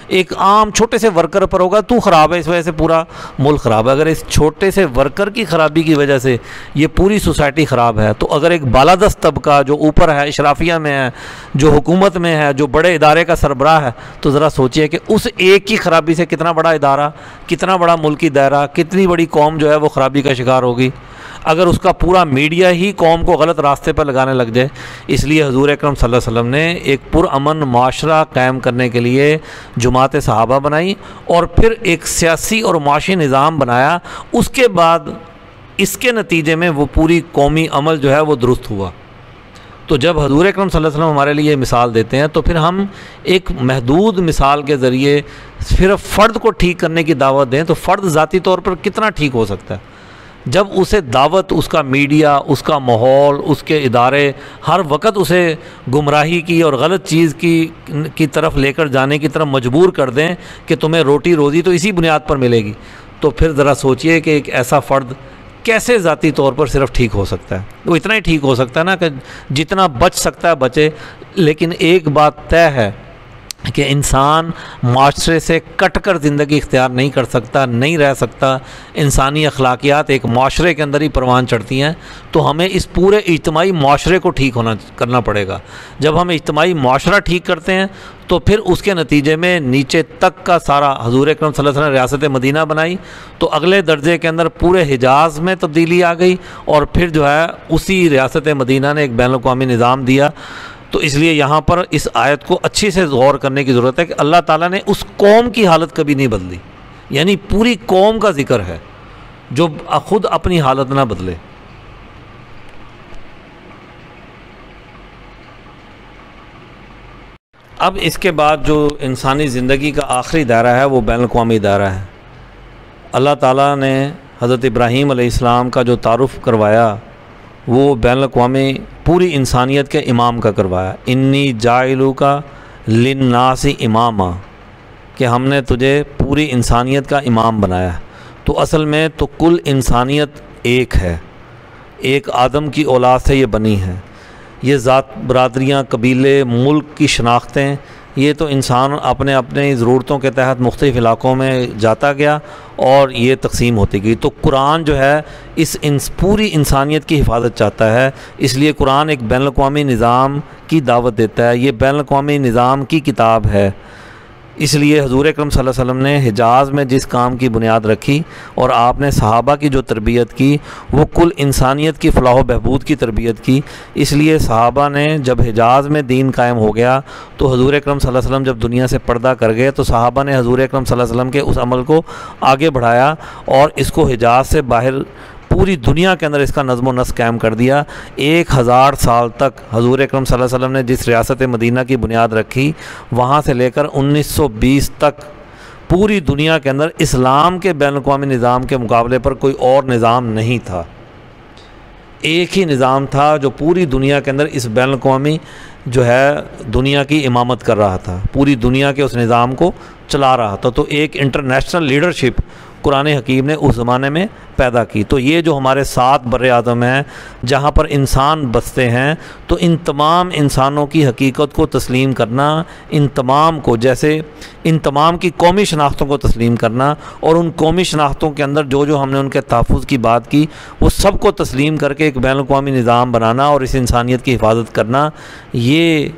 एक आम छोटे से वर्कर पर होगा, तू ख़राब है, इस वजह से पूरा मुल्क ख़राब है। अगर इस छोटे से वर्कर की ख़राबी की वजह से ये पूरी सोसाइटी ख़राब है, तो अगर एक बालादस्त तबका जो ऊपर है, इशराफिया में है, जो हुकूमत में है, जो बड़े इदारे का सरबराह है, तो ज़रा सोचिए कि उस एक की ख़राबी से कितना बड़ा इदारा, कितना बड़ा मुल्की दायरा, कितनी बड़ी कौम जो है वो ख़राबी का शिकार होगी। अगर उसका पूरा मीडिया ही कौम को गलत रास्ते पर लगाने लग जाए। इसलिए हुज़ूर अकरम सल्लल्लाहु अलैहि वसल्लम ने एक पुरअमन माशरा कायम करने के लिए जुमात सहाबा बनाई, और फिर एक सियासी और माशी निज़ाम बनाया। उसके बाद इसके नतीजे में वो पूरी कौमी अमल जो है वो दुरुस्त हुआ। तो जब हुज़ूर अकरम सल्लल्लाहु अलैहि वसल्लम हमारे लिए मिसाल देते हैं, तो फिर हम एक महदूद मिसाल के ज़रिए सिर्फ फ़र्द को ठीक करने की दावत दें, तो फ़र्द ज़ाती तौर पर कितना ठीक हो सकता है, जब उसे दावत, उसका मीडिया, उसका माहौल, उसके इदारे हर वक्त उसे गुमराही की और गलत चीज़ की तरफ लेकर जाने की तरफ मजबूर कर दें कि तुम्हें रोटी रोज़ी तो इसी बुनियाद पर मिलेगी। तो फिर ज़रा सोचिए कि एक ऐसा फ़र्द कैसे ज़ाती तौर पर सिर्फ ठीक हो सकता है। वो इतना ही ठीक हो सकता है ना कि जितना बच सकता है बचे। लेकिन एक बात तय है कि इंसान माशरे से कट कर ज़िंदगी इख्तियार नहीं कर सकता, नहीं रह सकता। इंसानी अखलाकियात एक माशरे के अंदर ही परवान चढ़ती हैं। तो हमें इस पूरे इज्तिमाई माशरे को ठीक करना पड़ेगा। जब हम इज्तिमाई माशरा ठीक करते हैं तो फिर उसके नतीजे में नीचे तक का सारा, हुज़ूर अकरम सल्लल्लाहु अलैहि वसल्लम ने रियासत मदीना बनाई तो अगले दर्जे के अंदर पूरे हिजाज़ में तब्दीली आ गई, और फिर जो है उसी रियासत मदीना ने एक बैनुल-अक़वामी निज़ाम दिया। तो इसलिए यहाँ पर इस आयत को अच्छे से गौर करने की ज़रूरत है कि अल्लाह ताला ने उस कौम की हालत कभी नहीं बदली, यानी पूरी कौम का जिक्र है जो खुद अपनी हालत ना बदले। अब इसके बाद जो इंसानी ज़िंदगी का आखिरी दायरा है वो बैनुल-अक़वामी दायरा है। अल्लाह ताला ने हज़रत इब्राहीम अलैहिस्सलाम का जो तारुफ़ करवाया वो बैनुल-अक़वामी पूरी इंसानियत के इमाम का करवाया। इन्नी जाइलू का लिन्नासी इमामा, कि हमने तुझे पूरी इंसानियत का इमाम बनाया। तो असल में तो कुल इंसानियत एक है, एक आदम की औलाद से ये बनी है। ये ज़ात, बरादरियाँ, कबीले, मुल्क की शनाख्तें, ये तो इंसान अपने अपने ज़रूरतों के तहत मुख्तलिफ़ इलाक़ों में जाता गया और ये तकसीम होती गई। तो कुरान जो है इस पूरी इंसानियत की हिफाजत चाहता है। इसलिए कुरान एक बैनुल-अक़वामी निज़ाम की दावत देता है। ये बैनुल-अक़वामी निज़ाम की किताब है। इसलिए हुज़ूर अकरम सल्लल्लाहु अलैहि वसल्लम ने हिजाज़ में जिस काम की बुनियाद रखी और आपने सहाबा की जो तरबियत की वो कुल इंसानियत की फ़लाह बहबूद की तरबियत की। इसलिए सहाबा ने जब हिजाज़ में दीन कायम हो गया तो हुज़ूर अकरम सल्लल्लाहु अलैहि वसल्लम जब दुनिया से पर्दा कर गए तो सहाबा ने हुज़ूर अकरम सल्लल्लाहु अलैहि वसल्लम के उस अमल को आगे बढ़ाया और इसको हिजाज़ से बाहर पूरी दुनिया के अंदर इसका नज़्म व नस्क़ कायम कर दिया। 1000 साल तक हुज़ूर अकरम सल्लल्लाहु अलैहि वसल्लम ने जिस रियासत मदीना की बुनियाद रखी वहाँ से लेकर 1920 तक पूरी दुनिया के अंदर इस्लाम के बैनुल-अक़वामी निज़ाम के मुकाबले पर कोई और निज़ाम नहीं था। एक ही निज़ाम था जो पूरी दुनिया के अंदर इस बैनुल-अक़वामी जो है दुनिया की इमामत कर रहा था, पूरी दुनिया के उस निज़ाम को चला रहा था। तो एक इंटरनेशनल लीडरशिप कुरान हकीम ने उस ज़माने में पैदा की। तो ये जो हमारे 7 बर्रे आज़म हैं जहाँ पर इंसान बसते हैं, तो इन तमाम इंसानों की हकीकत को तस्लीम करना, इन तमाम को, जैसे इन तमाम की कौमी शनाख्तों को तस्लीम करना और उन कौमी शनाख्तों के अंदर जो जो हमने उनके तहफ़्फ़ुज़ की बात की वो सब को तस्लीम करके एक बैनुल-अक़वामी निज़ाम बनाना और इस इंसानियत की हिफाजत करना, ये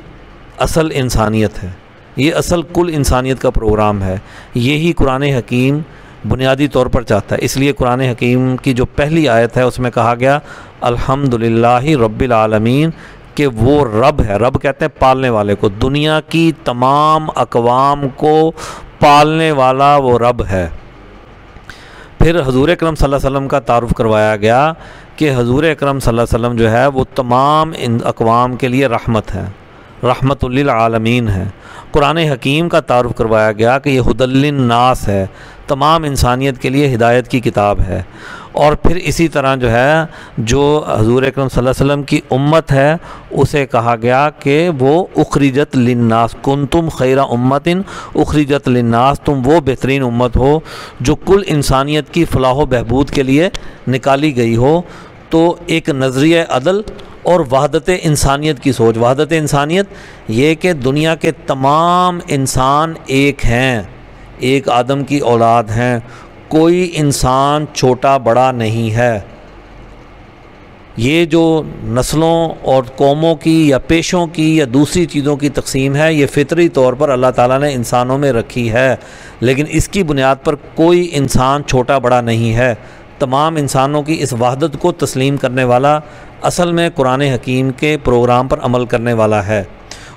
असल इंसानियत है, ये असल कुल इंसानियत का प्रोग्राम है। यही कुरान हकीम बुनियादी तौर पर चाहता है। इसलिए कुरान हकीम की जो पहली आयत है उसमें कहा गया अल्हम्दुलिल्लाहि रब्बिल आलमीन, कि वो रब है। रब कहते हैं पालने वाले को, दुनिया की तमाम अक़वाम को पालने वाला वो रब है। फिर हजूर अकरम सल्लल्लाहु अलैहि वसल्लम का तारुफ़ करवाया गया कि हजूर अकरम सल्लल्लाहु अलैहि वसल्लम जो है वो तमाम इन अक़वाम के लिए रहमत है, रहमतुल लिल आलमीन है। कुरान हकीम का तारुफ़ करवाया गया कि ये हुदल्लिन नास है, तमाम इंसानियत के लिए हिदायत की किताब है। और फिर इसी तरह जो है जो हजूर अकरम सल्लल्लाहु अलैहि वसल्लम की उम्मत है उसे कहा गया कि वो उखरिजत लिन्नास, कुंतुम खैरा उम्मतिन उखरिजत लिन्नास, तुम वो बेहतरीन उम्मत हो जो कुल इंसानियत की फलाह बहबूद के लिए निकाली गई हो। तो एक नज़रिया अदल और वहदत इंसानियत की सोच, वहदत इंसानियत ये कि दुनिया के तमाम इंसान एक हैं, एक आदम की औलाद हैं, कोई इंसान छोटा बड़ा नहीं है। ये जो नस्लों और कौमों की या पेशों की या दूसरी चीज़ों की तकसीम है ये फ़ितरी तौर पर अल्लाह ताला ने इंसानों में रखी है, लेकिन इसकी बुनियाद पर कोई इंसान छोटा बड़ा नहीं है। तमाम इंसानों की इस वहदत को तस्लीम करने वाला असल में कुरान हकीम के प्रोग्राम पर अमल करने वाला है।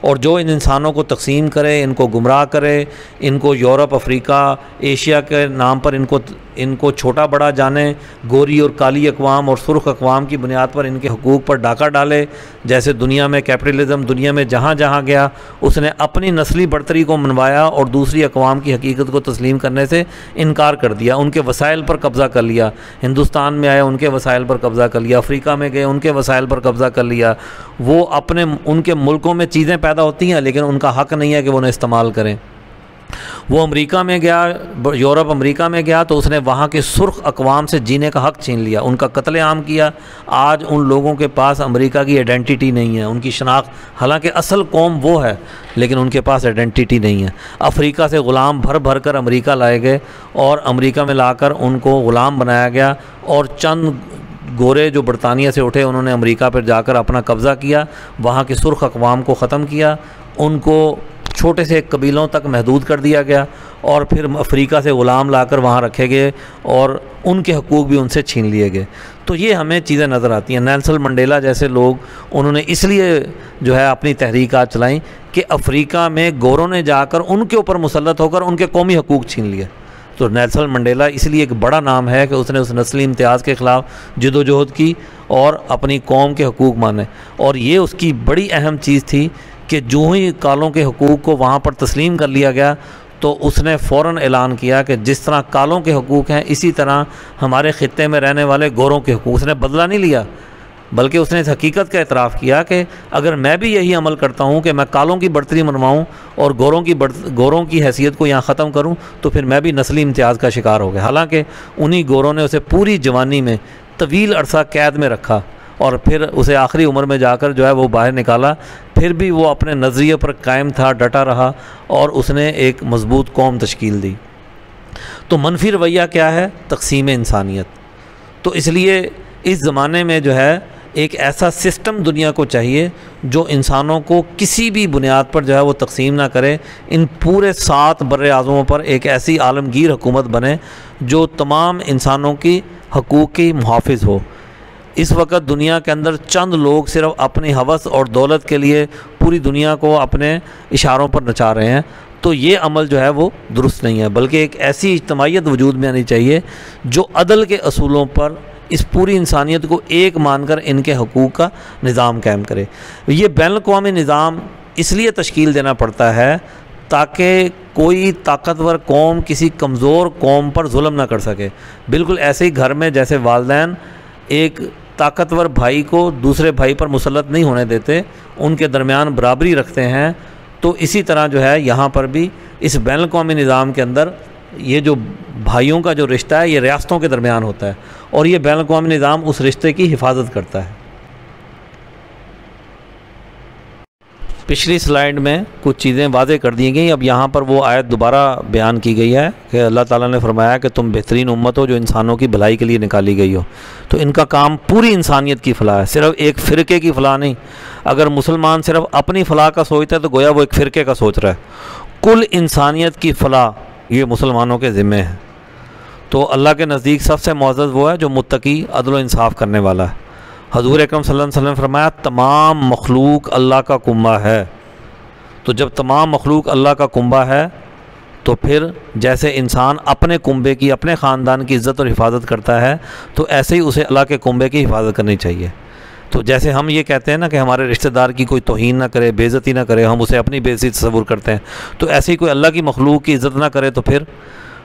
और जो इन इंसानों को तकसीम करे, इनको गुमराह करे, इनको यूरोप, अफ्रीका, एशिया के नाम पर इनको छोटा बड़ा जाने, गोरी और काली अक़वाम और सुर्ख अक़वाम की बुनियाद पर इनके हकूक़ पर डाका डाले, जैसे दुनिया में कैपिटलिज़म दुनिया में जहाँ जहाँ गया उसने अपनी नस्ली बढ़तरी को मनवाया और दूसरी अक़वाम की हकीकत को तस्लीम करने से इनकार कर दिया, उनके वसाइल पर कब्ज़ा कर लिया। हिंदुस्तान में आए उनके वसाइल पर कब्ज़ा कर लिया, अफ्रीका में गए उनके वसाइल पर कब्ज़ा कर लिया। वो अपने उनके मुल्कों में चीज़ें पैदा होती हैं लेकिन उनका हक़ नहीं है कि वो उन्हें इस्तेमाल करें। वो अमेरिका में गया, यूरोप अमेरिका में गया तो उसने वहाँ के सुर्ख अक़वाम से जीने का हक़ छीन लिया, उनका कत्लेआम किया। आज उन लोगों के पास अमेरिका की आइडेंटिटी नहीं है, उनकी शनाख्त, हालांकि असल कौम वो है लेकिन उनके पास आइडेंटिटी नहीं है। अफ्रीका से ग़ुलाम भर भर कर अमेरिका लाए गए और अमेरिका में लाकर उनको ग़ुलाम बनाया गया और चंद गोरे जो बरतानिया से उठे उन्होंने अमेरिका पर जाकर अपना कब्ज़ा किया, वहाँ के सुर्ख अक़वाम को ख़त्म किया, उनको छोटे से कबीलों तक महदूद कर दिया गया और फिर अफ्रीका से ग़ुलाम लाकर वहाँ रखे गए और उनके हकूक़ भी उनसे छीन लिए गए। तो ये हमें चीज़ें नज़र आती हैं। नेल्सन मंडेला जैसे लोग उन्होंने इसलिए जो है अपनी तहरीकात चलाई कि अफ्रीका में गोरों ने जाकर उनके ऊपर मुसल्लत होकर उनके कौमी हकूक़ छीन लिए। तो नेल्सन मंडेला इसलिए एक बड़ा नाम है कि उसने उस नस्ली इम्तियाज़ के ख़िलाफ़ जदोजहद की और अपनी कौम के हकूक़ माने। और ये उसकी बड़ी अहम चीज़ थी कि जो ही कालों के हकूक़ को वहाँ पर तस्लीम कर लिया गया तो उसने फ़ौरन ऐलान किया कि जिस तरह कालों के हकूक़ हैं इसी तरह हमारे ख़ित्ते में रहने वाले गोरों के हकूक़। उसने बदला नहीं लिया बल्कि उसने इस हकीकत का एतराफ़ किया कि अगर मैं भी यही अमल करता हूँ कि मैं कालों की बढ़तरी मनवाऊँ और गोरों की हैसियत को यहाँ ख़त्म करूँ तो फिर मैं भी नस्ली इम्तियाज़ का शिकार हो गया। हालाँकि उन्हीं गोरों ने उसे पूरी जवानी में तवील अरसा कैद में रखा और फिर उसे आखिरी उम्र में जाकर जो है वो बाहर निकाला, फिर भी वो अपने नज़रिए पर कायम था, डटा रहा और उसने एक मजबूत कौम तश्कील दी। तो मनफी रवैया क्या है? तक़सीम इंसानियत। तो इसलिए इस ज़माने में जो है एक ऐसा सिस्टम दुनिया को चाहिए जो इंसानों को किसी भी बुनियाद पर जो है वो तक़सीम ना करे। इन पूरे 7 बर्रे आज़मों पर एक ऐसी आलमगीर हुकूमत बने जो तमाम इंसानों की हकूक़ की मुहाफ़िज़ हो। इस वक्त दुनिया के अंदर चंद लोग सिर्फ अपनी हवस और दौलत के लिए पूरी दुनिया को अपने इशारों पर नचा रहे हैं। तो ये अमल जो है वो दुरुस्त नहीं है, बल्कि एक ऐसी इज्तमाइयत वजूद में आनी चाहिए जो अदल के असूलों पर इस पूरी इंसानियत को एक मानकर इनके हकूक़ का निज़ाम कायम करे। ये बैनुल-अक़वामी निज़ाम इसलिए तश्कील देना पड़ता है ताकि कोई ताकतवर कौम किसी कमज़ोर कौम पर जुल्म ना कर सके। बिल्कुल ऐसे ही घर में जैसे वालिदैन एक ताकतवर भाई को दूसरे भाई पर मुसल्लत नहीं होने देते, उनके दरमियान बराबरी रखते हैं, तो इसी तरह जो है यहाँ पर भी इस बैनुल-अक़वामी निज़ाम के अंदर ये जो भाइयों का जो रिश्ता है ये रियासतों के दरमियान होता है और ये बैनुल-अक़वामी निज़ाम उस रिश्ते की हिफाजत करता है। पिछली स्लाइड में कुछ चीज़ें वाज़े कर दी गई, अब यहाँ पर वो आयत दोबारा बयान की गई है कि अल्लाह ताला ने फरमाया कि तुम बेहतरीन उम्मत हो जो इंसानों की भलाई के लिए निकाली गई हो। तो इनका काम पूरी इंसानियत की फ़लाह है, सिर्फ एक फ़िरके की फ़लाह नहीं। अगर मुसलमान सिर्फ अपनी फ़लाह का सोचता है तो गोया वो एक फ़िरके का सोच रहा है। कुल इंसानियत की फ़लाह ये मुसलमानों के ज़िम्मे है। तो अल्लाह के नज़दीक सबसे मुअज़्ज़ज़ वो है जो मुत्तकी, अदल व इंसाफ़ करने वाला है। हज़ूर अकरम सल्लल्लाहु अलैहि वसल्लम ने फरमाया तमाम मखलूक अल्लाह का कुंबा है। तो जब तमाम मखलूक अल्लाह का कुंबा है तो फिर जैसे इंसान अपने कुंबे की, अपने ख़ानदान की इज़्ज़त और हिफाजत करता है, तो ऐसे ही उसे अल्लाह के कुंबे की हिफाजत करनी चाहिए। तो जैसे हम ये कहते हैं ना कि हमारे रिश्तेदार की कोई तौहीन ना करे, बेइज़्ज़ती ना करे, हम उसे अपनी बेइज़्ज़ती तस्वुर करते हैं, तो ऐसे ही कोई अल्लाह की मखलूक की इज़्ज़त ना करे तो फिर,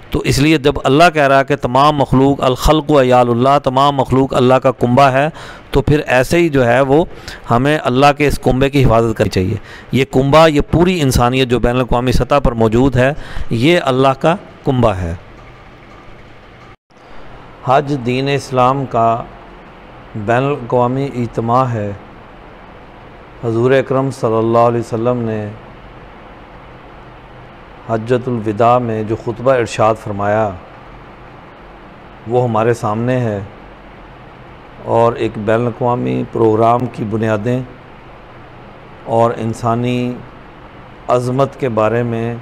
तो इसलिए जब अल्लाह कह रहा है कि तमाम मखलूक अल-खल्क़ व अयालुल्लाह, तमाम मखलूक अल्लाह का कुंबा है, तो फिर ऐसे ही जो है वो हमें अल्लाह के इस कुंबे की हिफाजत करनी चाहिए। ये कुंबा, ये पूरी इंसानियत जो बैनुल अक़वामी सतह पर मौजूद है, ये अल्लाह का कुंबा है। हज दीन इस्लाम का बैनुल अक़वामी इज्तिमा है। हज़ूर अकरम सल्लल्लाहु अलैहि वसल्लम ने हज्जतुल विदा में जो खुतबा इरशाद फरमाया वो हमारे सामने है, और एक बैनुल अक़वामी प्रोग्राम की बुनियादें और इंसानी अज़मत के बारे में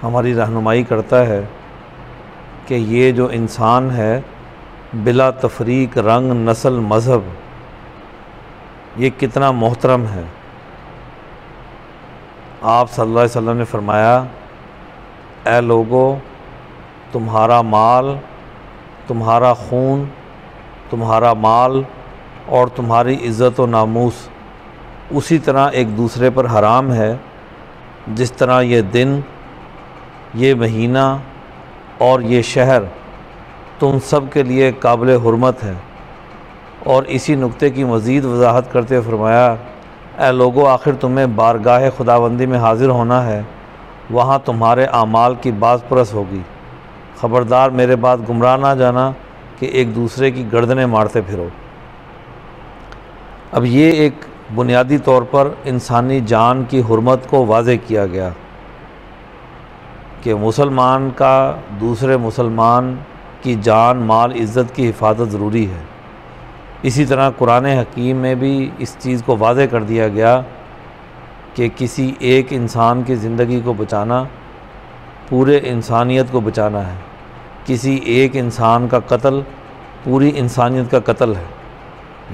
हमारी रहनुमाई करता है कि ये जो इंसान है बिला तफरीक रंग, नस्ल, मज़हब, ये कितना मोहतरम है। आप सल्लल्लाहु अलैहि वसल्लम ने फरमाया, ऐ लोगो, तुम्हारा माल, तुम्हारा खून, तुम्हारा माल और तुम्हारी इज़्ज़त व नामूस उसी तरह एक दूसरे पर हराम है जिस तरह ये दिन, ये महीना और ये शहर तुम सब के लिए काबिल हुर्मत है। और इसी नुक्ते की मज़ीद वजाहत करते हुए फरमाया, ऐ लोगो, आखिर तुम्हें बारगाह खुदाबंदी में हाज़िर होना है, वहाँ तुम्हारे आमाल की बाज़ परस होगी। ख़बरदार मेरे बाद गुमराह ना जाना कि एक दूसरे की गर्दनें मारते फिरो। अब ये एक बुनियादी तौर पर इंसानी जान की हुर्मत को वाज़े किया गया कि मुसलमान का दूसरे मुसलमान की जान, माल, इज़्ज़त की हिफाजत ज़रूरी है। इसी तरह कुरान हकीम में भी इस चीज़ को वाज़े कर दिया गया कि किसी एक इंसान की ज़िंदगी को बचाना पूरे इंसानियत को बचाना है। किसी एक इंसान का कत्ल पूरी इंसानियत का कत्ल है।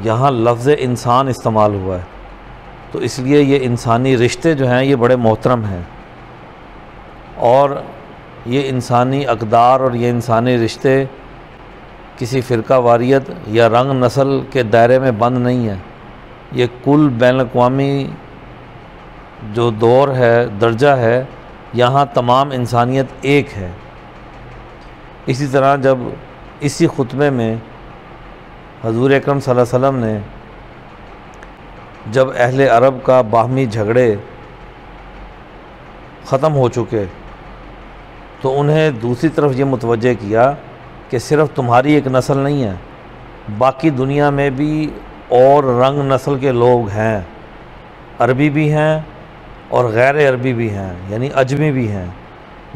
यहाँ लफ्ज़ इंसान इस्तेमाल हुआ है, तो इसलिए ये इंसानी रिश्ते जो हैं ये बड़े मोहतरम हैं, और ये इंसानी अक़दार और ये इंसानी रिश्ते किसी फ़िरका वारियत या रंग नस्ल के दायरे में बंद नहीं है। ये कुल बैनुल-अक़वामी जो दौर है, दर्जा है, यहाँ तमाम इंसानियत एक है। इसी तरह जब इसी खुतबे में हज़ूर अकरम सल्लल्लाहु अलैहि वसल्लम ने जब अहले अरब का बाहमी झगड़े ख़त्म हो चुके तो उन्हें दूसरी तरफ ये मुतवज्जे किया कि सिर्फ़ तुम्हारी एक नस्ल नहीं है, बाकी दुनिया में भी और रंग नस्ल के लोग हैं, अरबी भी हैं और गैर अरबी भी हैं, यानी अजमी भी हैं,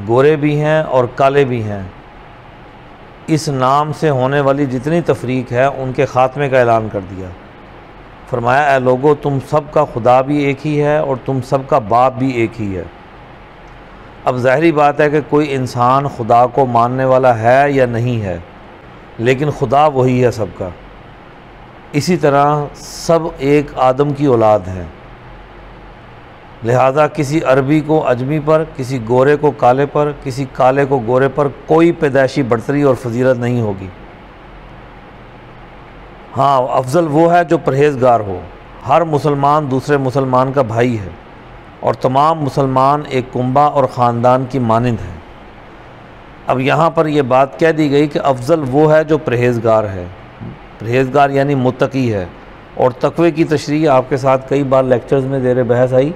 गोरे भी हैं और काले भी हैं। इस नाम से होने वाली जितनी तफरीक है उनके ख़ात्मे का ऐलान कर दिया। फरमाया, ऐ लोगो, तुम सब का खुदा भी एक ही है और तुम सब का बाप भी एक ही है। अब ज़ाहिरी बात है कि कोई इंसान खुदा को मानने वाला है या नहीं है, लेकिन खुदा वही है सबका। इसी तरह सब एक आदम की औलाद हैं, लिहाजा किसी अरबी को अजमी पर, किसी गोरे को काले पर, किसी काले को गोरे पर कोई पैदाइशी बढ़तरी और फजीलत नहीं होगी। हाँ, अफजल वो है जो परहेज़गार हो। हर मुसलमान दूसरे मुसलमान का भाई है और तमाम मुसलमान एक कुंबा और ख़ानदान की मानिंद है। अब यहाँ पर यह बात कह दी गई कि अफजल वो है जो परहेज़गार है। परहेज़गार यानी मुत्तकी है। और तकवे की तशरीह आपके साथ कई बार लेक्चर्स में ज़ेर बहस आई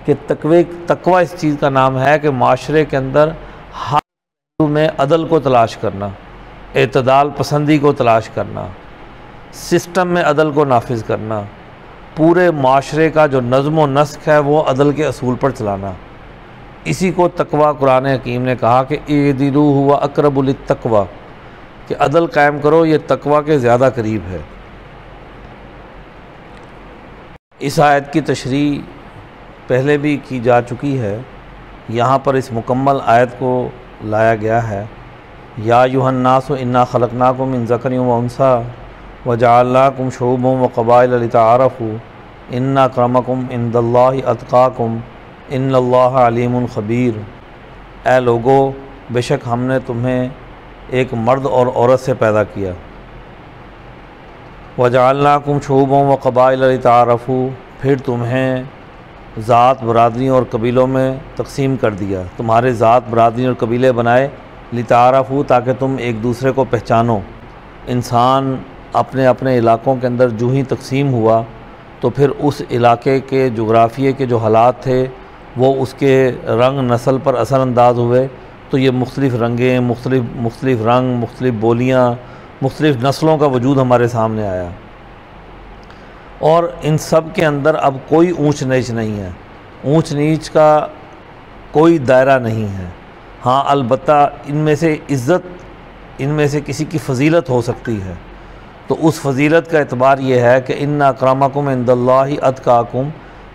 कि तकवा इस चीज़ का नाम है कि माशरे के अंदर हर पहलू में अदल को तलाश करना, एतदाल पसंदी को तलाश करना, सिस्टम में अदल को नाफिज करना, पूरे माशरे का जो नज़्म व नस्क है वो अदल के असूल पर चलाना। इसी को तकवा कुरान हकीम ने कहा कि इदिलू हुवा अक़रबु लित्तक़वा, कि अदल कायम करो, ये तकवा के ज़्यादा करीब है। इस आयत की तशरीह पहले भी की जा चुकी है, यहाँ पर इस मुकम्मल आयत को लाया गया है या अय्युहन्नासु इन्ना खलक़नाकुम मिन ज़करिन व उन्सा व जअलनाकुम शुऊबन व क़बाइल लितआरफ़ू इन्ना अक्रमकुम इंदल्लाहि अत्क़ाकुम इन्नल्लाहा अलीमुन ख़बीर। ए लोगो, बेशक हमने तुम्हें एक मर्द और औरत से पैदा किया। व जअलनाकुम शुऊबन व क़बाइल लितआरफ़ू, फिर तुम्हें ज़ात, बरादरी और कबीलों में तकसीम कर दिया। तुम्हारे ज़ात, बरादरी और कबीले बनाए लितारफ़ू, ताकि तुम एक दूसरे को पहचानो। इंसान अपने अपने इलाक़ों के अंदर जो ही तकसीम हुआ तो फिर उस इलाके के जोग्राफ़िए के जो हालात थे वो उसके रंग नस्ल पर असरानंदाज हुए। तो ये मुख्तलिफ़ रंगें, मुख्तलिफ़ रंग, मुख्तलिफ़ बोलियाँ, मुख्तलिफ़ नस्लों का वजूद हमारे सामने आया। और इन सब के अंदर अब कोई ऊंच नीच नहीं है, ऊंच नीच का कोई दायरा नहीं है। हाँ, अलबत्ता इनमें से इज़्ज़त, इनमें से किसी की फ़जीलत हो सकती है। तो उस फजीलत का एतबार यह है कि इन्ना अक्रमकुम इंदल्लाहि अत्क़ाकुम,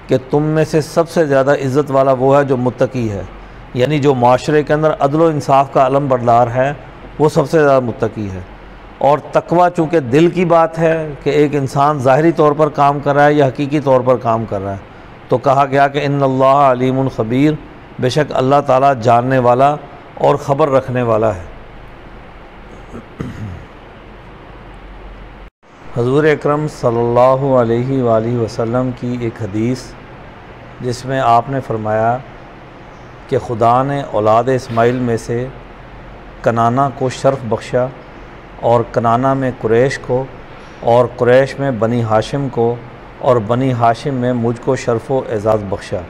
कि तुम में से सबसे ज़्यादा इज़्ज़त वाला वो है जो मुत्तकी है, यानी जो माशरे के अंदर अदल व इंसाफ का अलम बरदार है वो सबसे ज़्यादा मुत्तकी है। और तकवा चूँकि दिल की बात है कि एक इंसान ज़ाहिरी तौर पर काम कर रहा है या हकीकी तौर पर काम कर रहा है, तो कहा गया कि इन्नल्लाह अलीमुन ख़बीर, बेशक अल्लाह ताला जानने वाला और ख़बर रखने वाला है। हज़ूर अकरम सल्लल्लाहु अलैहि वसल्लम की एक हदीस जिसमें आपने फ़रमाया कि खुदा ने औलाद इस्माइल में से कनाना को शर्फ़ बख्शा और कनाना में कुरैश को और कुरैश में बनी हाशिम को और बनी हाशिम में मुझको शर्फ़ व एज़ाज़ बख्शा।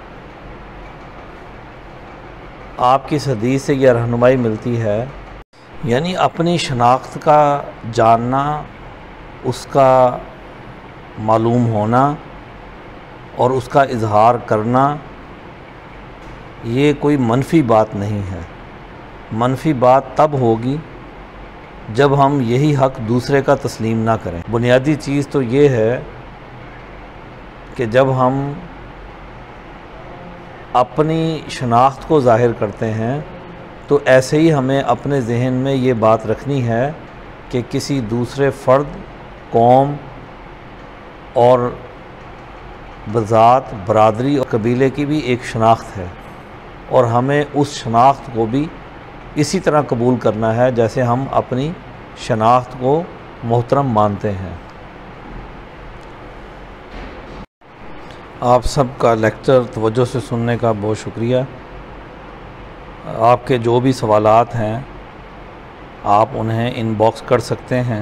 आपकी इस हदीस से यह रहनुमाई मिलती है, यानी अपनी शनाख्त का जानना, उसका मालूम होना और उसका इजहार करना, ये कोई मनफ़ी बात नहीं है। मनफ़ी बात तब होगी जब हम यही हक़ दूसरे का तस्लीम ना करें। बुनियादी चीज़ तो ये है कि जब हम अपनी शनाख्त को ज़ाहिर करते हैं तो ऐसे ही हमें अपने जहन में ये बात रखनी है कि किसी दूसरे फ़र्द, कौम और बज़ात, बरादरी और कबीले की भी एक शनाख्त है और हमें उस शनाख्त को भी इसी तरह कबूल करना है जैसे हम अपनी शनाख्त को मोहतरम मानते हैं। आप सब का लेक्चर तवज्जो से सुनने का बहुत शुक्रिया। आपके जो भी सवालात हैं आप उन्हें इनबॉक्स कर सकते हैं।